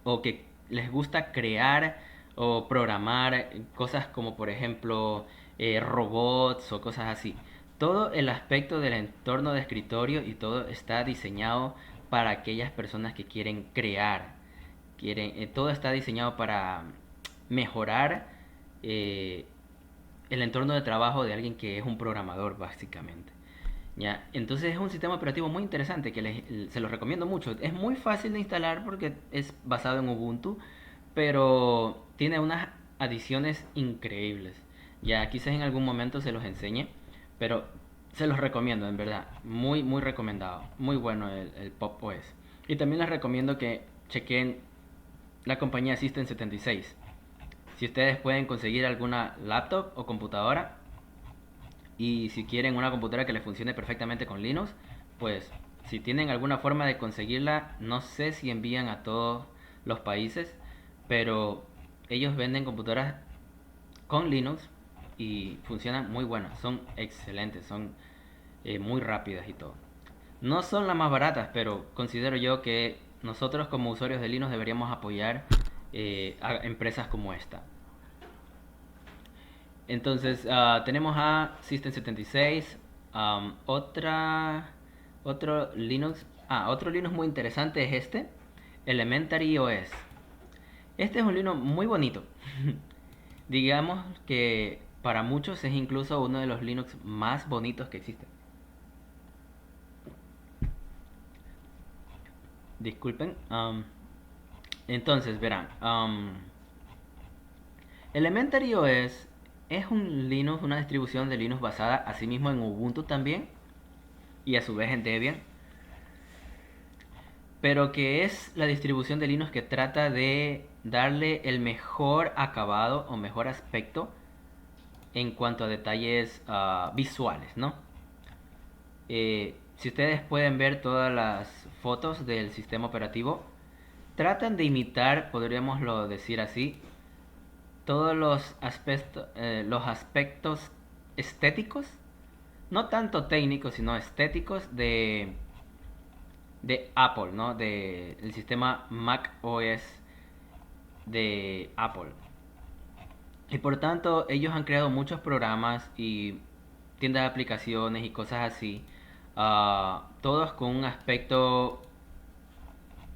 o que les gusta crear o programar cosas como por ejemplo robots o cosas así. Todo el aspecto del entorno de escritorio y todo está diseñado para aquellas personas que quieren crear. Todo está diseñado para mejorar eh, el entorno de trabajo de alguien que es un programador básicamente. ¿Ya? Entonces es un sistema operativo muy interesante que se los recomiendo mucho. Es muy fácil de instalar porque es basado en Ubuntu, pero tiene unas adiciones increíbles. Ya quizás en algún momento se los enseñe, pero se los recomiendo, en verdad. Muy, muy recomendado. Muy bueno el Pop OS. Y también les recomiendo que chequen la compañía System76. Si ustedes pueden conseguir alguna laptop o computadora, y si quieren una computadora que les funcione perfectamente con Linux, pues si tienen alguna forma de conseguirla, no sé si envían a todos los países, pero ellos venden computadoras con Linux y funcionan muy buenas, son excelentes, son muy rápidas y todo. No son las más baratas, pero considero yo que nosotros como usuarios de Linux deberíamos apoyar a empresas como esta. Entonces, tenemos a System76, otro Linux muy interesante es este, Elementary OS. Este es un Linux muy bonito. Digamos que para muchos es incluso uno de los Linux más bonitos que existen. Disculpen. Entonces, verán. Elementary OS es un Linux, una distribución de Linux basada asimismo en Ubuntu también y a su vez en Debian, pero que es la distribución de Linux que trata de darle el mejor acabado o mejor aspecto en cuanto a detalles visuales, ¿no? Si ustedes pueden ver todas las fotos del sistema operativo, tratan de imitar, podríamos decir así, todos los aspectos estéticos, no tanto técnicos, sino estéticos de Apple, ¿no? El sistema Mac OS de Apple. Y por tanto, ellos han creado muchos programas y tiendas de aplicaciones y cosas así, todos con un aspecto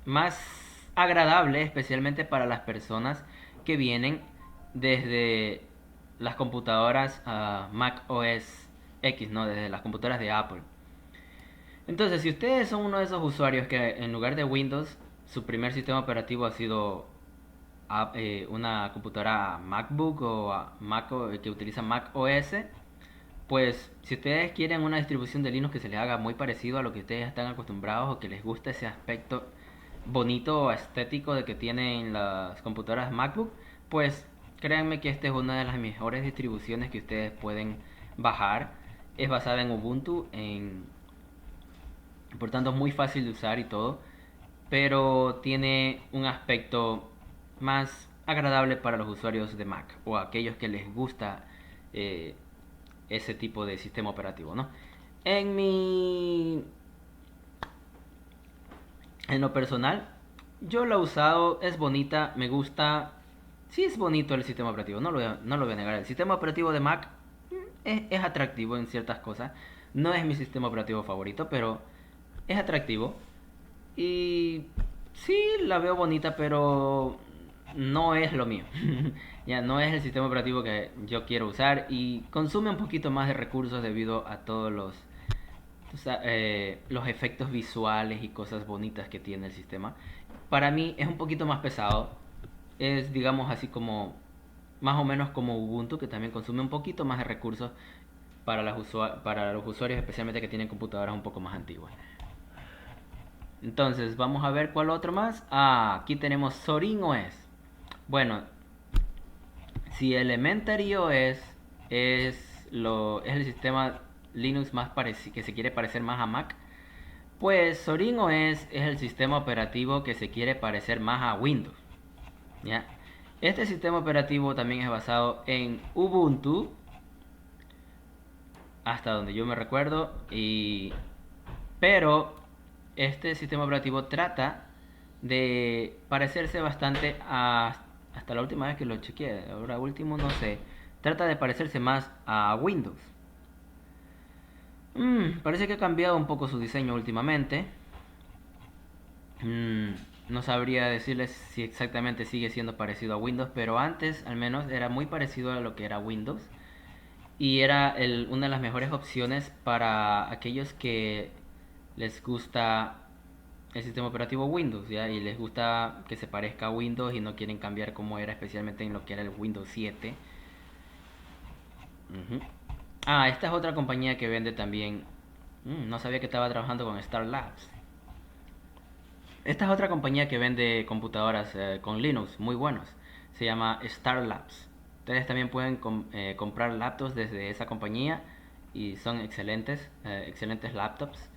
más agradable, especialmente para las personas que vienen desde las computadoras Mac OS X, ¿no? Desde las computadoras de Apple. Entonces, si ustedes son uno de esos usuarios que en lugar de Windows, su primer sistema operativo ha sido una computadora MacBook o que utiliza Mac OS, pues si ustedes quieren una distribución de Linux que se les haga muy parecido a lo que ustedes están acostumbrados o que les guste ese aspecto bonito o estético de que tienen las computadoras MacBook, pues créanme que esta es una de las mejores distribuciones que ustedes pueden bajar. Es basada en Ubuntu, por tanto es muy fácil de usar y todo, pero tiene un aspecto más agradable para los usuarios de Mac o aquellos que les gusta eh, ese tipo de sistema operativo, ¿no? En mi En lo personal, yo lo he usado, es bonita, me gusta. Sí es bonito el sistema operativo, no lo voy a negar. El sistema operativo de Mac es atractivo en ciertas cosas. No es mi sistema operativo favorito, pero es atractivo. Y sí, la veo bonita, pero no es lo mío. Ya no es el sistema operativo que yo quiero usar y consume un poquito más de recursos debido a todos los efectos visuales y cosas bonitas que tiene el sistema. Para mí es un poquito más pesado. Es, digamos, así como más o menos como Ubuntu, que también consume un poquito más de recursos para, para los usuarios, especialmente que tienen computadoras un poco más antiguas. Entonces, vamos a ver cuál otro más. Aquí tenemos Zorin OS. Bueno, si Elementary OS es el sistema Linux más que se quiere parecer más a Mac, pues Zorin OS es el sistema operativo que se quiere parecer más a Windows. ¿Ya? Este sistema operativo también es basado en Ubuntu, hasta donde yo me recuerdo, pero este sistema operativo trata de parecerse bastante hasta la última vez que lo chequeé, ahora último no sé, trata de parecerse más a Windows. Parece que ha cambiado un poco su diseño últimamente. Mm, no sabría decirles si exactamente sigue siendo parecido a Windows, pero antes al menos era muy parecido a lo que era Windows. Y era una de las mejores opciones para aquellos que les gusta el sistema operativo Windows, ¿ya? Y les gusta que se parezca a Windows y no quieren cambiar como era, especialmente en lo que era el Windows 7. Ujú. Esta es otra compañía que vende también. No sabía que estaba trabajando con Star Labs. Esta es otra compañía que vende computadoras con Linux muy buenos. Se llama Star Labs. Ustedes también pueden comprar laptops desde esa compañía y son excelentes laptops.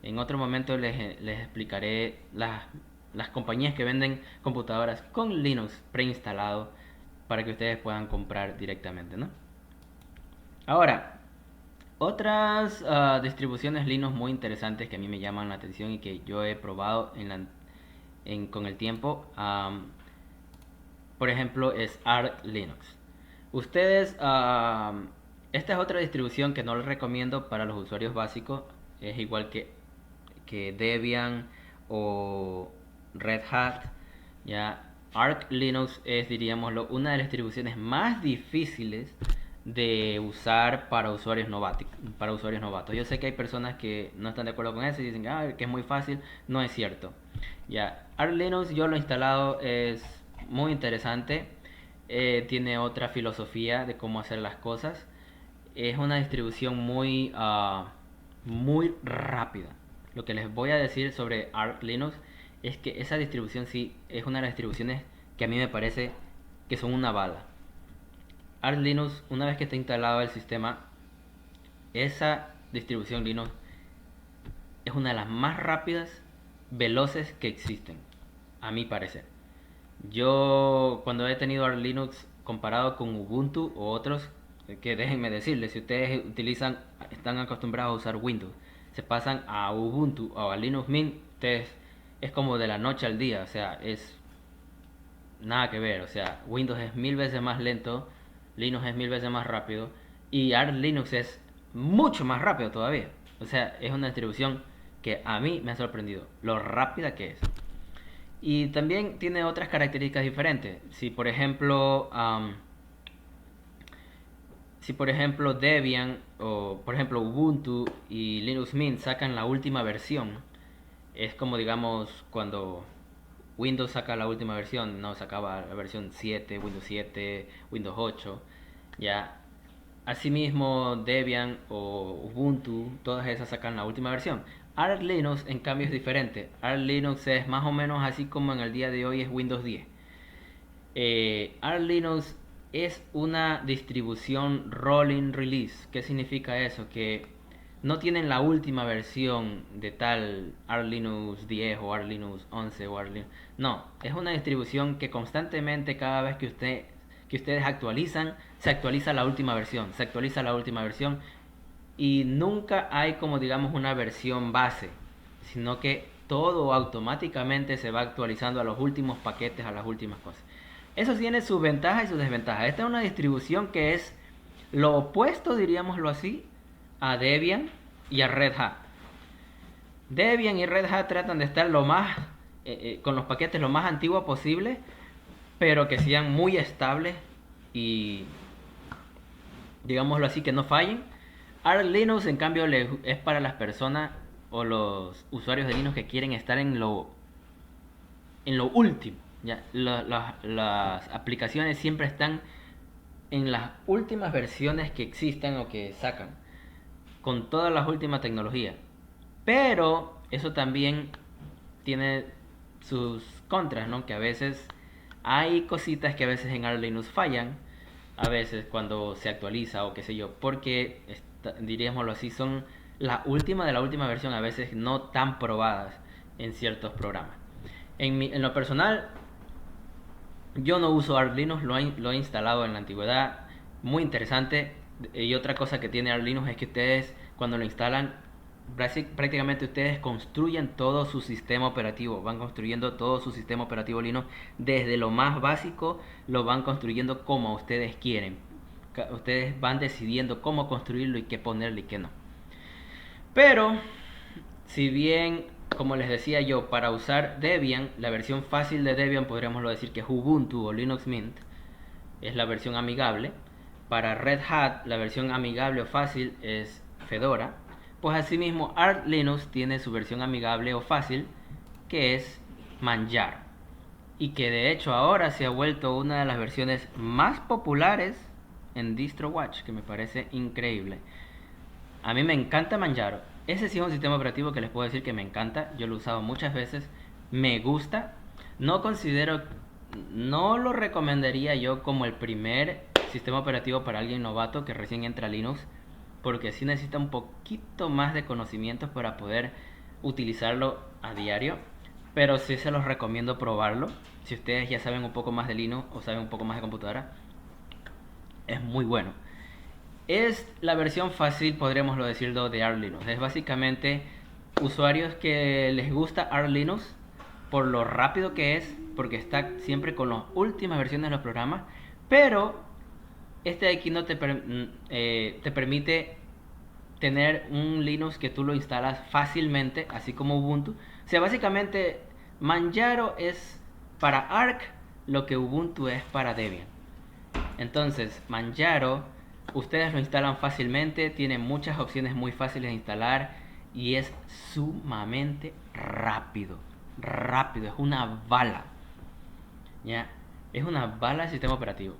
En otro momento les explicaré las compañías que venden computadoras con Linux preinstalado para que ustedes puedan comprar directamente, ¿no? Ahora, otras distribuciones Linux muy interesantes que a mí me llaman la atención y que yo he probado con el tiempo, por ejemplo, es Arch Linux. Ustedes, esta es otra distribución que no les recomiendo para los usuarios básicos. Es igual que Debian o Red Hat. Ya, Arch Linux es, diríamoslo, una de las distribuciones más difíciles de usar para usuarios novatos. Yo sé que hay personas que no están de acuerdo con eso y dicen que es muy fácil. No es cierto. Ya, Arch Linux yo lo he instalado, es muy interesante. Tiene otra filosofía de cómo hacer las cosas. Es una distribución muy rápida. Lo que les voy a decir sobre Arch Linux es que esa distribución sí es una de las distribuciones que a mí me parece que son una bala. Arch Linux, una vez que está instalado el sistema, esa distribución Linux es una de las más rápidas, veloces que existen, a mi parecer. Yo cuando he tenido Arch Linux comparado con Ubuntu o otros, que déjenme decirles, si ustedes están acostumbrados a usar Windows, se pasan a Ubuntu o a Linux Mint, ustedes es como de la noche al día, o sea, es nada que ver, o sea, Windows es mil veces más lento, Linux es mil veces más rápido y Arch Linux es mucho más rápido todavía. O sea, es una distribución que a mí me ha sorprendido lo rápida que es. Y también tiene otras características diferentes. Si por ejemplo Debian o por ejemplo Ubuntu y Linux Mint sacan la última versión, es como digamos cuando Windows saca la última versión, no sacaba la versión 7, Windows 7, Windows 8, ya. Asimismo, Debian o Ubuntu, todas esas sacan la última versión. Arch Linux, en cambio, es diferente. Arch Linux es más o menos así como en el día de hoy es Windows 10. Arch Linux es una distribución rolling release. ¿Qué significa eso? Que no tienen la última versión de tal Arch Linux 10 o Arch Linux 11 o Arch Linux. No, es una distribución que constantemente cada vez que ustedes actualizan, se actualiza la última versión, se actualiza la última versión y nunca hay como digamos una versión base, sino que todo automáticamente se va actualizando a los últimos paquetes, a las últimas cosas. Eso tiene sus ventajas y sus desventajas. Esta es una distribución que es lo opuesto, diríamoslo así, a Debian y a Red Hat. Debian y Red Hat tratan de estar con los paquetes lo más antiguo posible, pero que sean muy estables y, digámoslo así, que no fallen. Arch Linux, en cambio, es para las personas o los usuarios de Linux que quieren estar en lo último. ¿Ya? Las aplicaciones siempre están en las últimas versiones que existen o que sacan, con todas las últimas tecnologías. Pero eso también tiene sus contras, ¿no? Que a veces hay cositas que a veces en Arch Linux fallan, a veces cuando se actualiza o qué sé yo, porque diríamoslo así, son la última de la última versión, a veces no tan probadas en ciertos programas. En lo personal, yo no uso Arch Linux, lo he instalado en la antigüedad, muy interesante. Y otra cosa que tiene Arch Linux es que ustedes cuando lo instalan, prácticamente ustedes construyen todo su sistema operativo, van construyendo todo su sistema operativo Linux desde lo más básico, lo van construyendo como ustedes quieren. Ustedes van decidiendo cómo construirlo y qué ponerle y qué no. Pero si bien, como les decía yo, para usar Debian, la versión fácil de Debian podríamos decir que es Ubuntu o Linux Mint, es la versión amigable. Para Red Hat, la versión amigable o fácil es Fedora. Pues asimismo, Arch Linux tiene su versión amigable o fácil, que es Manjaro. Y que de hecho ahora se ha vuelto una de las versiones más populares en DistroWatch, que me parece increíble. A mí me encanta Manjaro. Ese sí es un sistema operativo que les puedo decir que me encanta. Yo lo he usado muchas veces. Me gusta. No considero, no lo recomendaría yo como el primer sistema operativo para alguien novato que recién entra a Linux, porque sí necesita un poquito más de conocimientos para poder utilizarlo a diario. Pero sí se los recomiendo probarlo. Si ustedes ya saben un poco más de Linux o saben un poco más de computadora, es muy bueno. Es la versión fácil, podríamos decirlo, de Arch Linux. Es básicamente usuarios que les gusta Arch Linux por lo rápido que es, porque está siempre con las últimas versiones de los programas, pero este de aquí no te permite tener un Linux que tú lo instalas fácilmente, así como Ubuntu. O sea, básicamente Manjaro es para Arch lo que Ubuntu es para Debian. Entonces, Manjaro, ustedes lo instalan fácilmente, tiene muchas opciones muy fáciles de instalar y es sumamente rápido. Rápido, es una bala. ¿Ya? Es una bala el sistema operativo.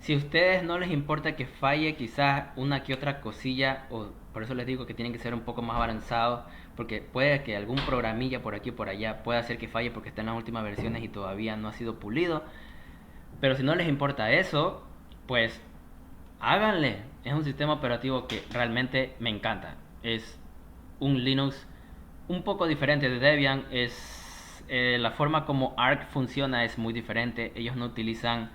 Si a ustedes no les importa que falle quizás una que otra cosilla, o por eso les digo que tienen que ser un poco más avanzados, porque puede que algún programilla por aquí o por allá pueda hacer que falle porque está en las últimas versiones y todavía no ha sido pulido. Pero si no les importa eso, pues háganle. Es un sistema operativo que realmente me encanta. Es un Linux un poco diferente de Debian. La forma como Arch funciona es muy diferente. Ellos no utilizan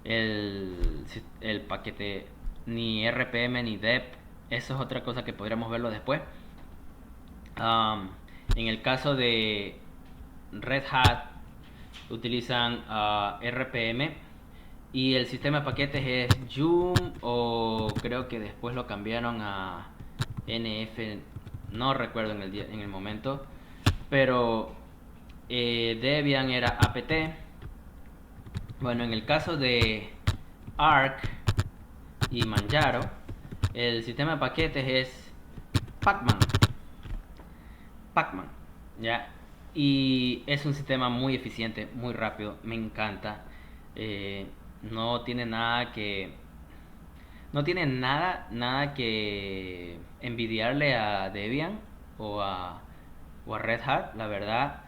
el, el paquete ni RPM ni dep. Eso es otra cosa que podríamos verlo después. En el caso de Red Hat utilizan RPM y el sistema de paquetes es Joom, o creo que después lo cambiaron a NF, no recuerdo en el momento, pero Debian era apt. Bueno, en el caso de Arch y Manjaro, el sistema de paquetes es Pacman. Pacman, ¿ya? Y es un sistema muy eficiente, muy rápido, me encanta. Eh, no tiene nada que... No tiene nada que envidiarle a Debian o a Red Hat, la verdad.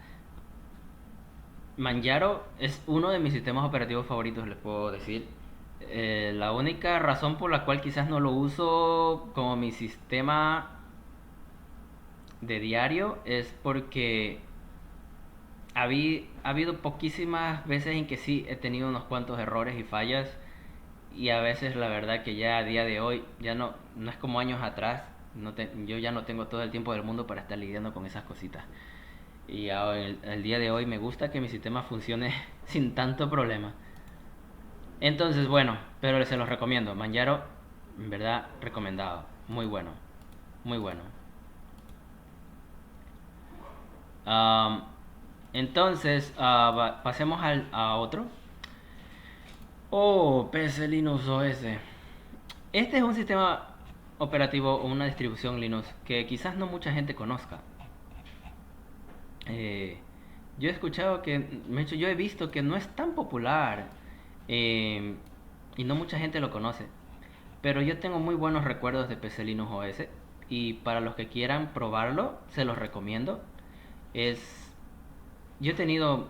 Manjaro es uno de mis sistemas operativos favoritos, les puedo decir. La única razón por la cual quizás no lo uso como mi sistema de diario es porque ha habido poquísimas veces en que sí he tenido unos cuantos errores y fallas, y a veces la verdad que ya a día de hoy ya no es como años atrás. Yo ya no tengo todo el tiempo del mundo para estar lidiando con esas cositas, y el día de hoy me gusta que mi sistema funcione sin tanto problema. Entonces, bueno, pero se los recomiendo. Manjaro, en verdad, recomendado. Muy bueno. Muy bueno. Um, entonces, pasemos a otro. Oh, PC Linux OS. Este es un sistema operativo o una distribución Linux que quizás no mucha gente conozca. Eh, yo he escuchado que, de hecho, yo he visto que no es tan popular. Eh, y no mucha gente lo conoce. Pero yo tengo muy buenos recuerdos de PC Linux OS y para los que quieran probarlo, se los recomiendo. Es, yo he tenido,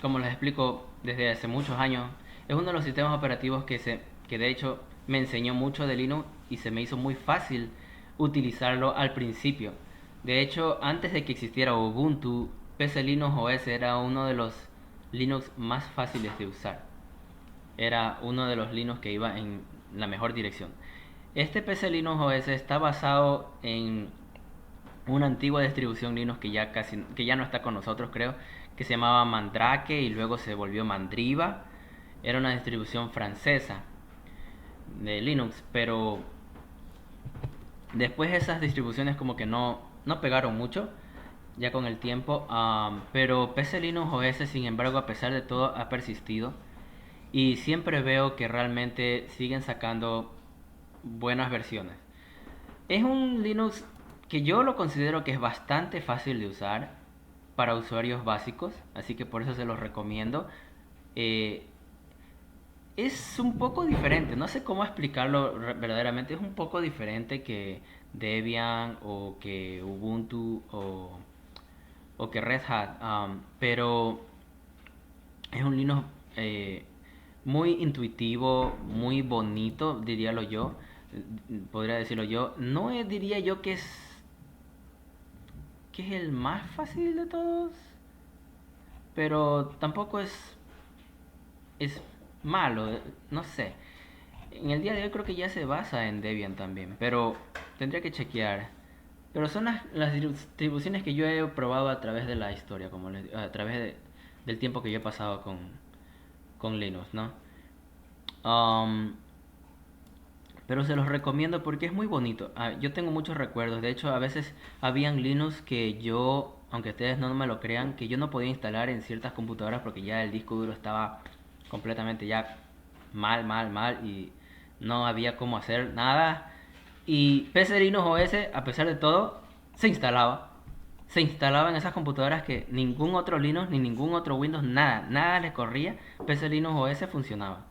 como les explico, desde hace muchos años, es uno de los sistemas operativos que de hecho me enseñó mucho de Linux y se me hizo muy fácil utilizarlo al principio. De hecho, antes de que existiera Ubuntu, PC Linux OS era uno de los Linux más fáciles de usar. Era uno de los Linux que iba en la mejor dirección. Este PC Linux OS está basado en una antigua distribución Linux que ya no está con nosotros, creo, que se llamaba Mandrake y luego se volvió Mandriva. Era una distribución francesa de Linux, pero después esas distribuciones como que no pegaron mucho ya con el tiempo, pero PC Linux OS sin embargo a pesar de todo ha persistido y siempre veo que realmente siguen sacando buenas versiones. Es un Linux que yo lo considero que es bastante fácil de usar para usuarios básicos, así que por eso se los recomiendo. Eh, es un poco diferente, no sé cómo explicarlo verdaderamente, es un poco diferente que Debian o que Ubuntu o que Red Hat, pero es un Linux muy intuitivo, muy bonito, podría decirlo yo. No diría yo que es el más fácil de todos, pero tampoco es malo, no sé. En el día de hoy creo que ya se basa en Debian también, pero tendría que chequear. Pero son las distribuciones que yo he probado a través de la historia, a través del tiempo que yo he pasado con Linux, ¿no? Um, pero se los recomiendo porque es muy bonito. Yo tengo muchos recuerdos. De hecho, a veces habían Linux que yo, aunque ustedes no me lo crean, que yo no podía instalar en ciertas computadoras porque ya el disco duro estaba completamente ya mal y no había cómo hacer nada. Y PC Linux OS, a pesar de todo, se instalaba. Se instalaba en esas computadoras que ningún otro Linux ni ningún otro Windows, nada les corría. PC Linux OS funcionaba.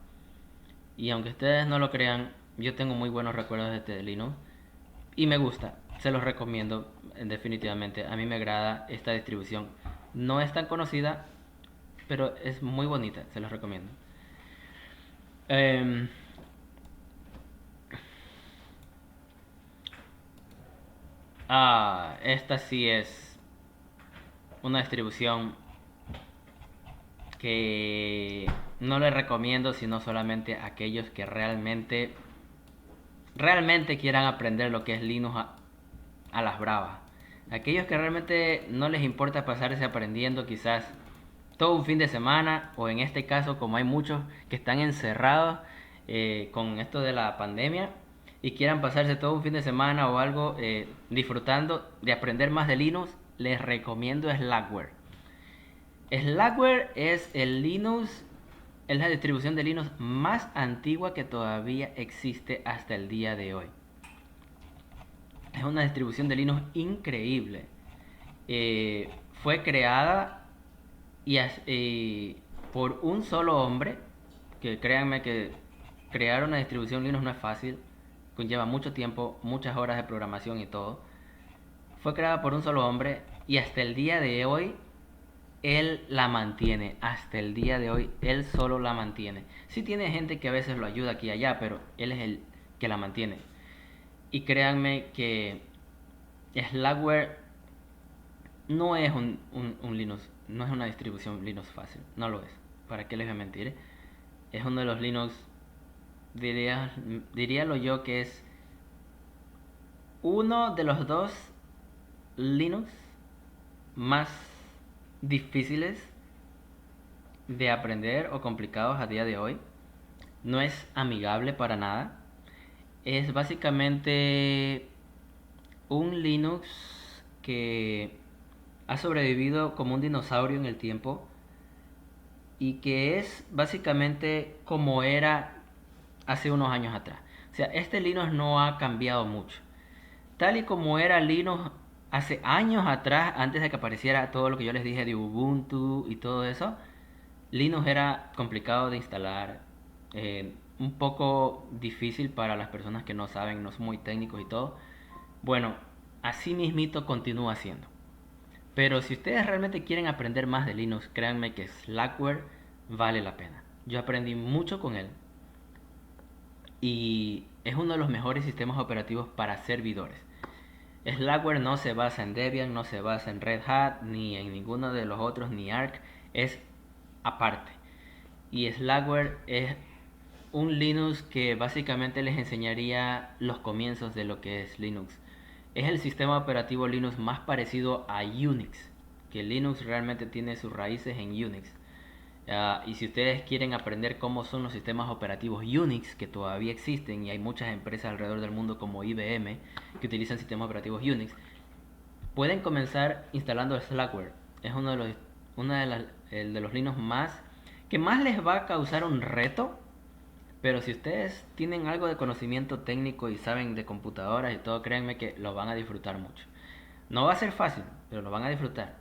Y aunque ustedes no lo crean, yo tengo muy buenos recuerdos de este Linux. Y me gusta, se los recomiendo definitivamente. A mí me agrada esta distribución. No es tan conocida, pero es muy bonita, se los recomiendo. Eh, esta sí es una distribución que no les recomiendo, sino solamente a aquellos que realmente quieran aprender lo que es Linux a las bravas. Aquellos que realmente no les importa pasarse aprendiendo quizás todo un fin de semana, o en este caso como hay muchos que están encerrados con esto de la pandemia y quieran pasarse todo un fin de semana o algo disfrutando de aprender más de Linux, les recomiendo Slackware. Slackware es la distribución de Linux más antigua que todavía existe hasta el día de hoy. Es una distribución de Linux increíble. Fue creada por un solo hombre, que créanme que crear una distribución Linux no es fácil, conlleva mucho tiempo, muchas horas de programación y todo. Fue creada por un solo hombre y hasta el día de hoy él la mantiene. Hasta el día de hoy él solo la mantiene. Sí tiene gente que a veces lo ayuda aquí y allá, pero él es el que la mantiene. Y créanme que Slackware no es un Linux, no es una distribución Linux fácil, no lo es. ¿Para qué les voy a mentir? Es uno de los Linux, diría lo yo que es uno de los dos Linux más difíciles de aprender o complicados a día de hoy. No es amigable para nada. Es básicamente un Linux que ha sobrevivido como un dinosaurio en el tiempo y que es básicamente como era hace unos años atrás. O sea, este Linux no ha cambiado mucho. Tal y como era Linux hace años atrás, antes de que apareciera todo lo que yo les dije de Ubuntu y todo eso, Linux era complicado de instalar, un poco difícil para las personas que no saben, no son muy técnicos y todo. Bueno, así mismito continúa siendo. Pero si ustedes realmente quieren aprender más de Linux, créanme que Slackware vale la pena. Yo aprendí mucho con él y es uno de los mejores sistemas operativos para servidores. Slackware no se basa en Debian, no se basa en Red Hat, ni en ninguno de los otros, ni Arch, es aparte. Y Slackware es un Linux que básicamente les enseñaría los comienzos de lo que es Linux. Es el sistema operativo Linux más parecido a Unix, que Linux realmente tiene sus raíces en Unix. Y si ustedes quieren aprender cómo son los sistemas operativos Unix, que todavía existen y hay muchas empresas alrededor del mundo como IBM que utilizan sistemas operativos Unix, pueden comenzar instalando Slackware. Es de los Linux más que más les va a causar un reto, pero si ustedes tienen algo de conocimiento técnico y saben de computadoras y todo, créanme que lo van a disfrutar mucho. No va a ser fácil, pero lo van a disfrutar.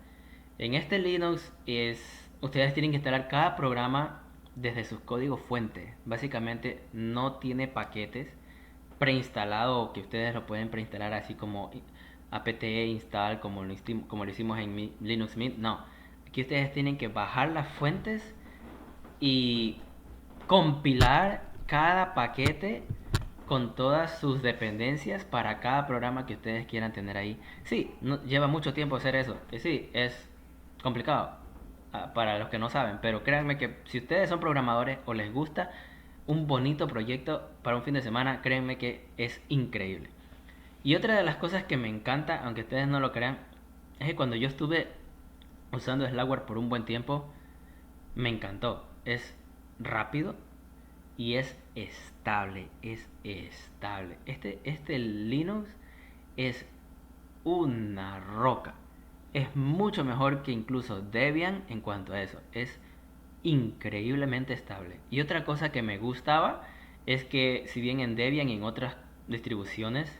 En este Linux ustedes tienen que instalar cada programa desde sus códigos fuente. Básicamente no tiene paquetes preinstalados que ustedes lo pueden preinstalar así como apt install como lo hicimos en Linux Mint. No, aquí ustedes tienen que bajar las fuentes y compilar cada paquete con todas sus dependencias para cada programa que ustedes quieran tener ahí. Sí, lleva mucho tiempo hacer eso. Sí, es complicado para los que no saben, pero créanme que si ustedes son programadores o les gusta un bonito proyecto para un fin de semana, créanme que es increíble. Y otra de las cosas que me encanta, aunque ustedes no lo crean, es que cuando yo estuve usando Slackware por un buen tiempo, me encantó. Es rápido y es estable. Es estable. Este Linux es una roca. Es mucho mejor que incluso Debian en cuanto a eso. Es increíblemente estable. Y otra cosa que me gustaba es que si bien en Debian y en otras distribuciones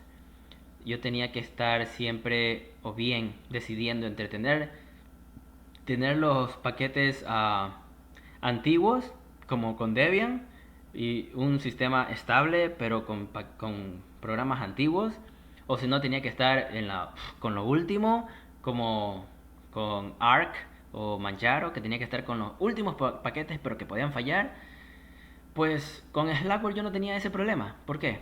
yo tenía que estar siempre o bien decidiendo entre tener los paquetes antiguos como con Debian y un sistema estable pero con programas antiguos, o si no tenía que estar con lo último como con Arc o Manjaro, que tenía que estar con los últimos paquetes pero que podían fallar. Pues con Slackware yo no tenía ese problema. ¿Por qué?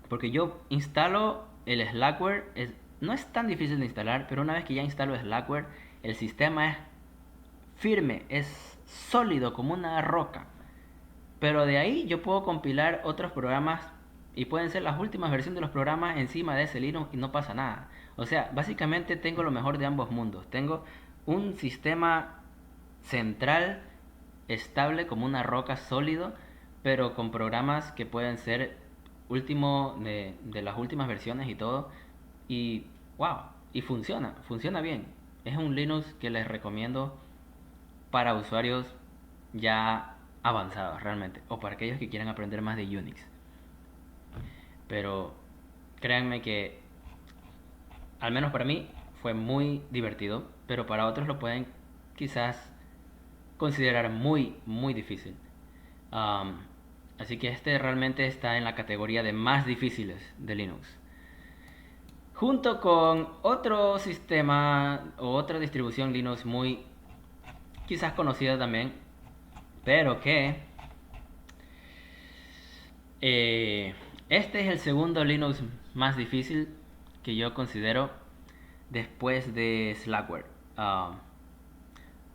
Porque yo instalo el Slackware, no es tan difícil de instalar, pero una vez que ya instalo Slackware, el sistema es firme, es sólido como una roca. Pero de ahí yo puedo compilar otros programas y pueden ser las últimas versiones de los programas encima de ese Linux y no pasa nada. O sea, básicamente tengo lo mejor de ambos mundos. Tengo un sistema central, estable como una roca, sólido, pero con programas que pueden ser de las últimas versiones y todo. Y wow, y funciona bien. Es un Linux que les recomiendo para usuarios ya avanzados realmente, o para aquellos que quieran aprender más de Unix. Pero créanme que, al menos para mí, fue muy divertido, pero para otros lo pueden quizás considerar muy difícil. Um, Así que este realmente está en la categoría de más difíciles de Linux. Junto con otro sistema o otra distribución Linux muy quizás conocida también, pero que este es el segundo Linux más difícil que yo considero después de Slackware.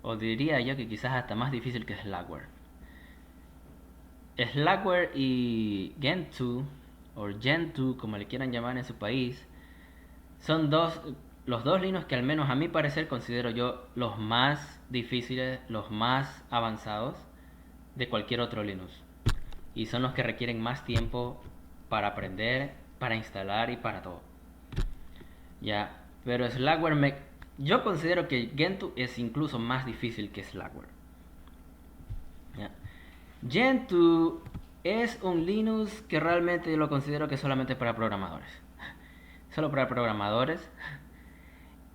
O diría yo que quizás hasta más difícil que Slackware. Slackware y Gentoo, o Gentoo como le quieran llamar en su país, son los dos Linux que al menos a mi parecer considero yo los más difíciles, los más avanzados de cualquier otro Linux. Y son los que requieren más tiempo para aprender, para instalar y para todo. Ya, pero yo considero que Gentoo es incluso más difícil que Slackware. Ya. Gentoo es un Linux que realmente lo considero que es solamente para programadores. Solo para programadores.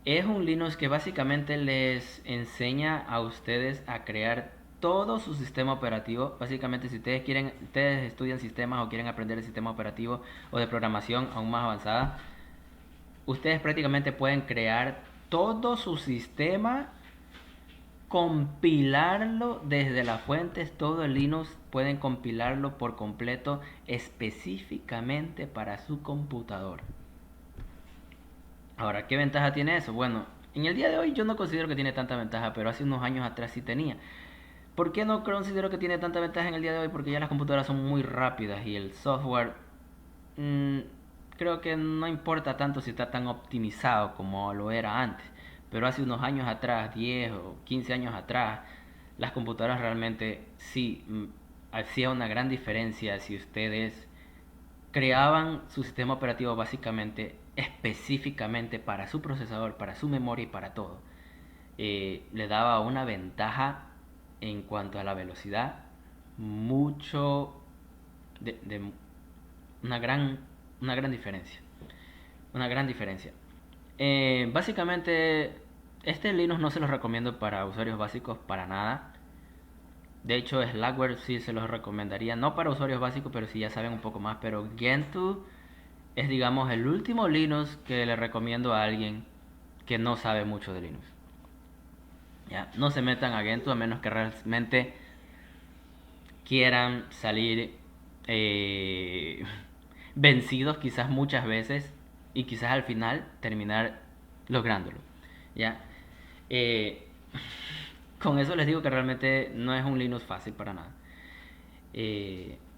Es un Linux que básicamente les enseña a ustedes a crear todo su sistema operativo. Básicamente, si ustedes estudian sistemas o quieren aprender el sistema operativo o de programación aún más avanzada, ustedes prácticamente pueden crear todo su sistema, compilarlo desde las fuentes, todo el Linux pueden compilarlo por completo específicamente para su computador. Ahora, ¿qué ventaja tiene eso? Bueno, en el día de hoy yo no considero que tiene tanta ventaja, pero hace unos años atrás sí tenía. ¿Por qué no considero que tiene tanta ventaja en el día de hoy? Porque ya las computadoras son muy rápidas y el software mm, creo que no importa tanto si está tan optimizado como lo era antes. Pero hace unos años atrás, 10 o 15 años atrás, las computadoras realmente sí hacía una gran diferencia si ustedes creaban su sistema operativo básicamente específicamente para su procesador, para su memoria y para todo. Le daba una ventaja en cuanto a la velocidad, mucho de una gran diferencia. Una gran diferencia. Básicamente, este Linux no se los recomiendo para usuarios básicos para nada. De hecho, Slackware sí se los recomendaría, no para usuarios básicos, pero si ya saben un poco más. Pero Gentoo es, digamos, el último Linux que le recomiendo a alguien que no sabe mucho de Linux. Ya, no se metan a Gentoo a menos que realmente quieran salir eh, vencidos quizás muchas veces y quizás al final terminar lográndolo. Ya, Eh, con eso les digo que realmente no es un Linux fácil para nada.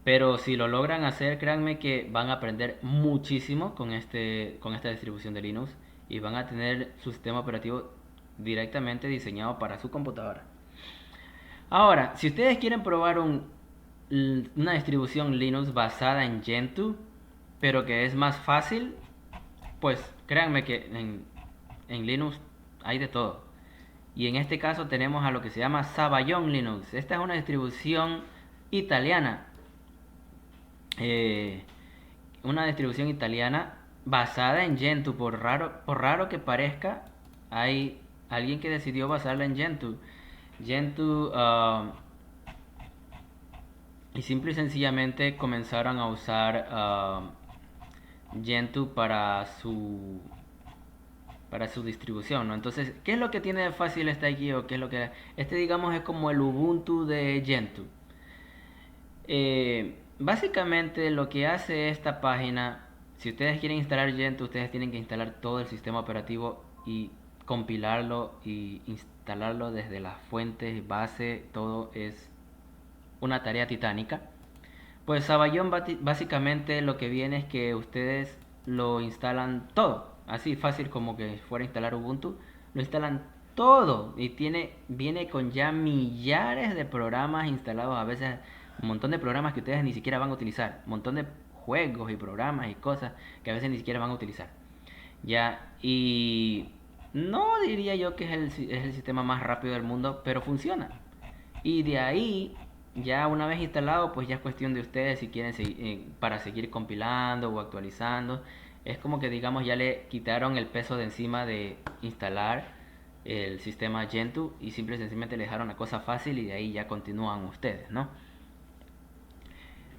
Pero si lo logran hacer, créanme que van a aprender muchísimo con esta distribución de Linux y van a tener su sistema operativo directamente diseñado para su computadora. Ahora, si ustedes quieren probar una distribución Linux basada en Gentoo, pero que es más fácil, pues créanme que en Linux hay de todo. Y en este caso tenemos a lo que se llama Sabayon Linux. Esta es una distribución italiana. Eh, una distribución italiana basada en Gentoo. Por raro que parezca, hay alguien que decidió basarla en Gentoo. Gentoo y simple y sencillamente comenzaron a usar Gentoo para su distribución, ¿no? Entonces, ¿qué es lo que tiene de fácil este aquí o qué es lo que este digamos es como el Ubuntu de Gentoo? Básicamente lo que hace esta página, si ustedes quieren instalar Gentoo, ustedes tienen que instalar todo el sistema operativo y compilarlo y instalarlo desde las fuentes base, todo es una tarea titánica. Pues Sabayon básicamente lo que viene es que ustedes lo instalan todo, así fácil como que fuera a instalar Ubuntu, lo instalan todo y viene con ya millares de programas instalados, a veces un montón de programas que ustedes ni siquiera van a utilizar, un montón de juegos y programas y cosas que a veces ni siquiera van a utilizar. Ya, y no diría yo que es el sistema más rápido del mundo, pero funciona. Y de ahí, ya una vez instalado, pues ya es cuestión de ustedes si quieren seguir, para seguir compilando o actualizando. Es como que digamos ya le quitaron el peso de encima de instalar el sistema Gentoo y simple y sencillamente le dejaron la cosa fácil y de ahí ya continúan ustedes, ¿no?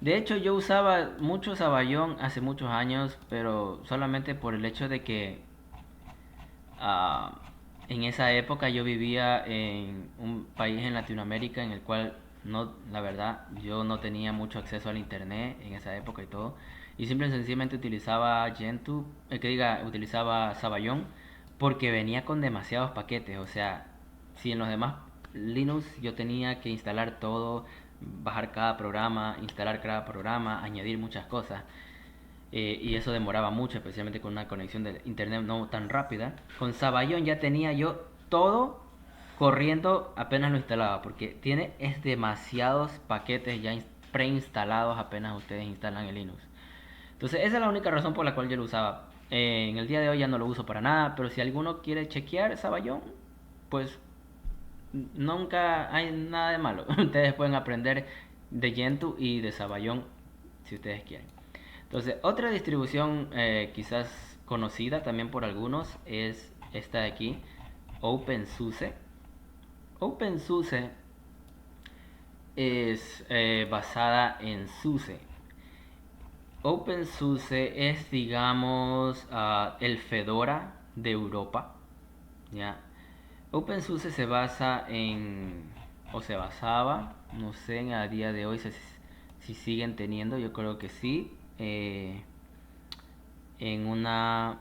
De hecho yo usaba mucho Sabayon hace muchos años, pero solamente por el hecho de que Ah, en esa época yo vivía en un país en Latinoamérica en el cual no, la verdad, yo no tenía mucho acceso al internet en esa época y todo. Y simple y sencillamente utilizaba Gentoo, utilizaba Sabayon porque venía con demasiados paquetes. O sea, si en los demás Linux yo tenía que instalar todo, bajar cada programa, instalar cada programa, añadir muchas cosas y eso demoraba mucho, especialmente con una conexión de internet no tan rápida. Con Sabayon ya tenía yo todo corriendo apenas lo instalaba, porque tiene es demasiados paquetes ya preinstalados apenas ustedes instalan el Linux. Entonces esa es la única razón por la cual yo lo usaba. En el día de hoy ya no lo uso para nada, pero si alguno quiere chequear Sabayon, pues nunca hay nada de malo. Ustedes pueden aprender de Gentoo y de Sabayon si ustedes quieren. Entonces, otra distribución quizás conocida también por algunos es esta de aquí, OpenSUSE. OpenSUSE es basada en SUSE. OpenSUSE es, digamos, el Fedora de Europa. ¿Ya? OpenSUSE se basa o se basaba, no sé, a día de hoy si siguen teniendo, yo creo que sí, en una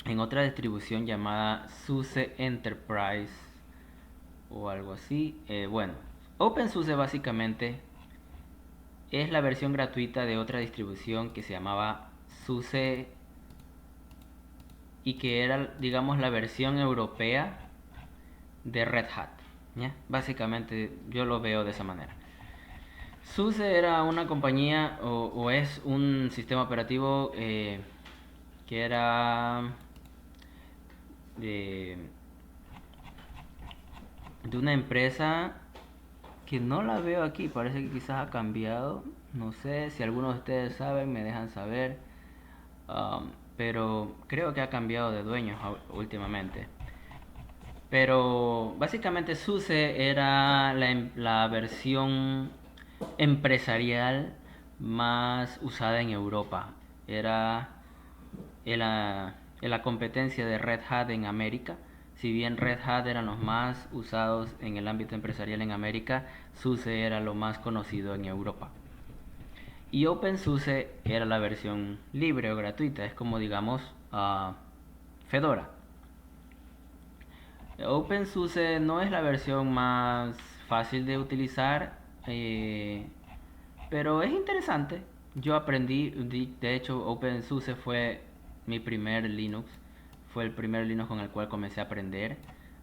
en otra distribución llamada SUSE Enterprise o algo así. Bueno, OpenSUSE básicamente es la versión gratuita de otra distribución que se llamaba SUSE y que era, digamos, la versión europea de Red Hat. ¿Ya? Básicamente yo lo veo de esa manera. SUSE era una compañía o es un sistema operativo que era de, de una empresa que no la veo aquí, parece que quizás ha cambiado. No sé si algunos de ustedes saben, me dejan saber. Pero creo que ha cambiado de dueños últimamente. Pero básicamente SUSE era la versión empresarial más usada en Europa. Era en la competencia de Red Hat en América. Si bien Red Hat eran los más usados en el ámbito empresarial en América, SUSE era lo más conocido en Europa. Y OpenSUSE era la versión libre o gratuita, es como digamos Fedora. OpenSUSE no es la versión más fácil de utilizar, pero es interesante. Yo aprendí, de hecho OpenSUSE fue mi primer Linux, fue el primer Linux con el cual comencé a aprender,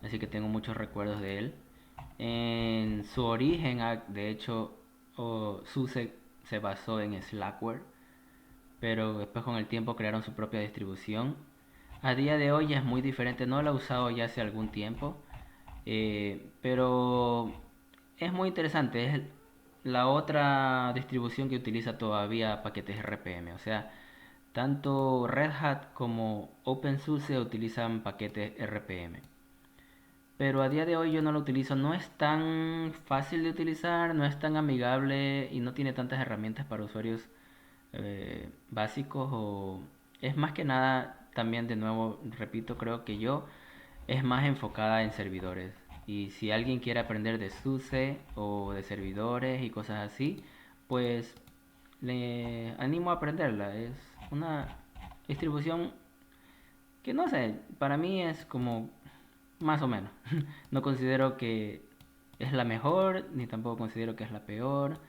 así que tengo muchos recuerdos de él. En su origen, de hecho, SUSE se basó en Slackware, pero después con el tiempo crearon su propia distribución. A día de hoy ya es muy diferente, no la he usado ya hace algún tiempo, pero es muy interesante, es la otra distribución que utiliza todavía paquetes RPM, o sea, tanto Red Hat como OpenSUSE utilizan paquetes RPM. Pero a día de hoy yo no lo utilizo, no es tan fácil de utilizar, no es tan amigable y no tiene tantas herramientas para usuarios básicos o es más que nada también de nuevo repito creo que yo es más enfocada en servidores y si alguien quiere aprender de SUSE o de servidores y cosas así pues le animo a aprenderla. Es una distribución que no sé, para mí es como más o menos. No considero que es la mejor, ni tampoco considero que es la peor.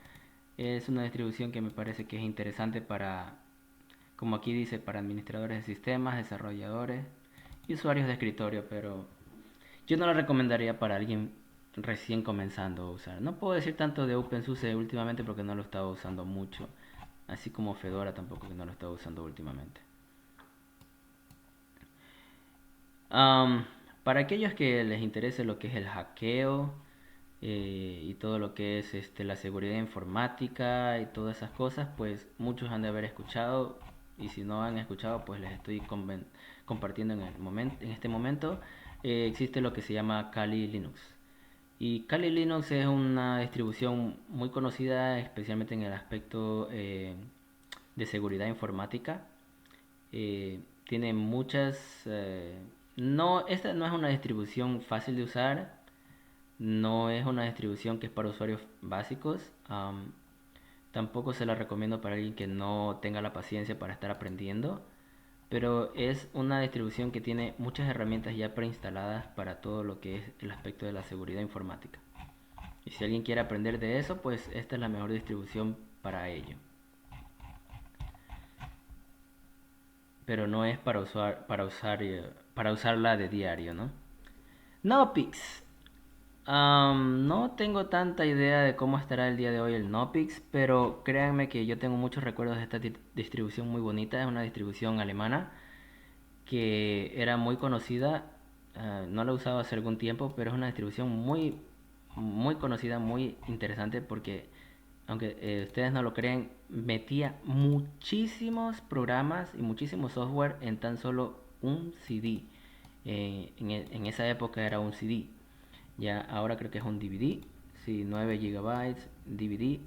Es una distribución que me parece que es interesante para, como aquí dice, para administradores de sistemas, desarrolladores y usuarios de escritorio, pero yo no la recomendaría para alguien recién comenzando a usar. No puedo decir tanto de OpenSUSE últimamente porque no lo he estado usando mucho, así como Fedora tampoco que no lo he estado usando últimamente. Am, para aquellos que les interese lo que es el hackeo y todo lo que es la seguridad informática y todas esas cosas, pues muchos han de haber escuchado y si no han escuchado, pues les estoy compartiendo en este momento. Existe lo que se llama Kali Linux. Y Kali Linux es una distribución muy conocida, especialmente en el aspecto de seguridad informática. Tiene muchas... no, esta no es una distribución fácil de usar, no es una distribución que es para usuarios básicos. Tampoco se la recomiendo para alguien que no tenga la paciencia para estar aprendiendo. Pero es una distribución que tiene muchas herramientas ya preinstaladas para todo lo que es el aspecto de la seguridad informática. Y si alguien quiere aprender de eso, pues esta es la mejor distribución para ello. Pero no es para usarla de diario, ¿no? Nopix. No tengo tanta idea de cómo estará el día de hoy el Nopix, pero créanme que yo tengo muchos recuerdos de esta distribución muy bonita. Es una distribución alemana que era muy conocida. No la he usado hace algún tiempo, pero es una distribución muy conocida, muy interesante porque, aunque ustedes no lo creen, metía muchísimos programas y muchísimo software en tan solo un CD. En esa época era un CD. Ya ahora creo que es un DVD, Sí, 9 gigabytes, DVD.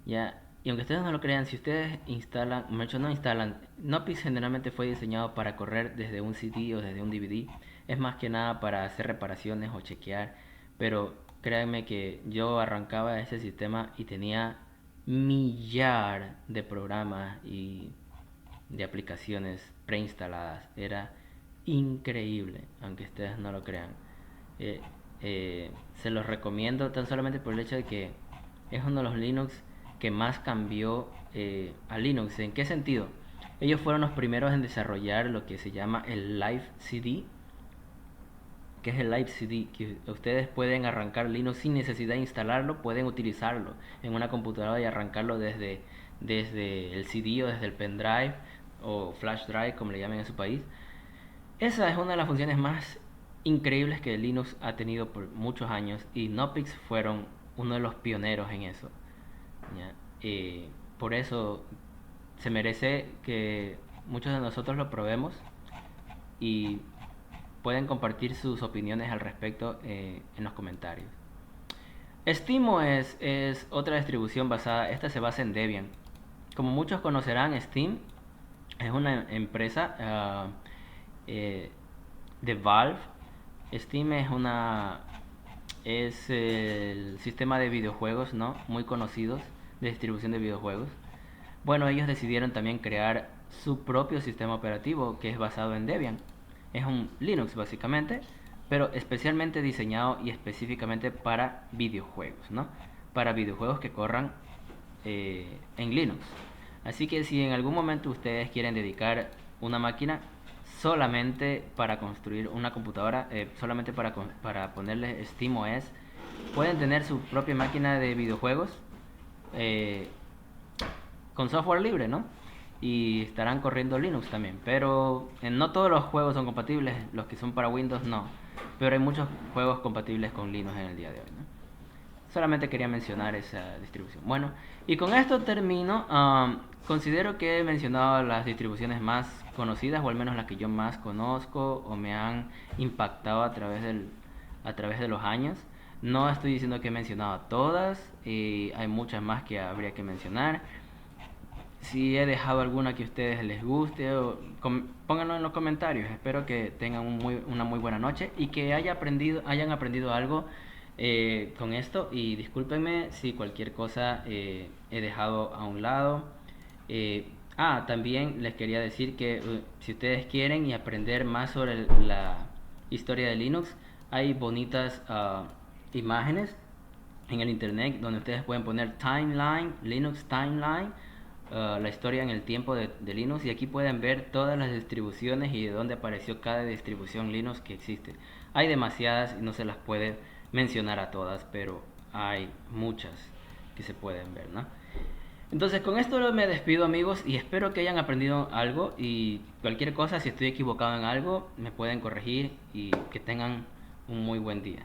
Ya, y aunque ustedes no lo crean, si ustedes instalan, muchos no instalan, Nopix generalmente fue diseñado para correr desde un CD o desde un DVD. Es más que nada para hacer reparaciones o chequear. Pero créanme que yo arrancaba ese sistema y tenía millar de programas y de aplicaciones preinstaladas. Era increíble, aunque ustedes no lo crean. Eh, Se los recomiendo tan solamente por el hecho de que es uno de los Linux que más cambió a Linux. ¿En qué sentido? Ellos fueron los primeros en desarrollar lo que se llama el Live CD. ¿Qué es el Live CD? Que ustedes pueden arrancar Linux sin necesidad de instalarlo, pueden utilizarlo en una computadora y arrancarlo desde el CD o desde el pendrive o flash drive, como le llamen en su país. Esa es una de las funciones más increíbles que Linux ha tenido por muchos años y Nopix fueron uno de los pioneros en eso. ¿Ya? Por eso se merece que muchos de nosotros lo probemos y pueden compartir sus opiniones al respecto en los comentarios. Steam es otra distribución basada, esta se basa en Debian. Como muchos conocerán, Steam es una empresa de Valve. Steam es el sistema de videojuegos, ¿no? Muy conocidos de distribución de videojuegos. Bueno, ellos decidieron también crear su propio sistema operativo que es basado en Debian. Es un Linux básicamente, pero especialmente diseñado y específicamente para videojuegos, ¿no? Para videojuegos que corran en Linux. Así que si en algún momento ustedes quieren dedicar una máquina solamente para construir una computadora, solamente para ponerle SteamOS, pueden tener su propia máquina de videojuegos eh, con software libre, ¿no? Y estarán corriendo Linux también. Pero no todos los juegos son compatibles, los que son para Windows no. Pero hay muchos juegos compatibles con Linux en el día de hoy, ¿no? Solamente quería mencionar esa distribución. Bueno, y con esto termino. Considero que he mencionado las distribuciones más conocidas, o al menos las que yo más conozco o me han impactado a través de los años. No estoy diciendo que he mencionado todas, y hay muchas más que habría que mencionar. Si he dejado alguna que a ustedes les guste, pónganlo en los comentarios. Espero que tengan una muy buena noche y que hayan aprendido algo con esto. Y discúlpenme si cualquier cosa he dejado a un lado. También les quería decir que si ustedes quieren y aprender más sobre la historia de Linux, hay bonitas imágenes en el internet donde ustedes pueden poner timeline, Linux timeline, la historia en el tiempo de Linux, y aquí pueden ver todas las distribuciones y de dónde apareció cada distribución Linux que existe. Hay demasiadas y no se las puede mencionar a todas, pero hay muchas que se pueden ver, ¿no? Entonces con esto me despido, amigos, y espero que hayan aprendido algo, y cualquier cosa, si estoy equivocado en algo, me pueden corregir, y que tengan un muy buen día.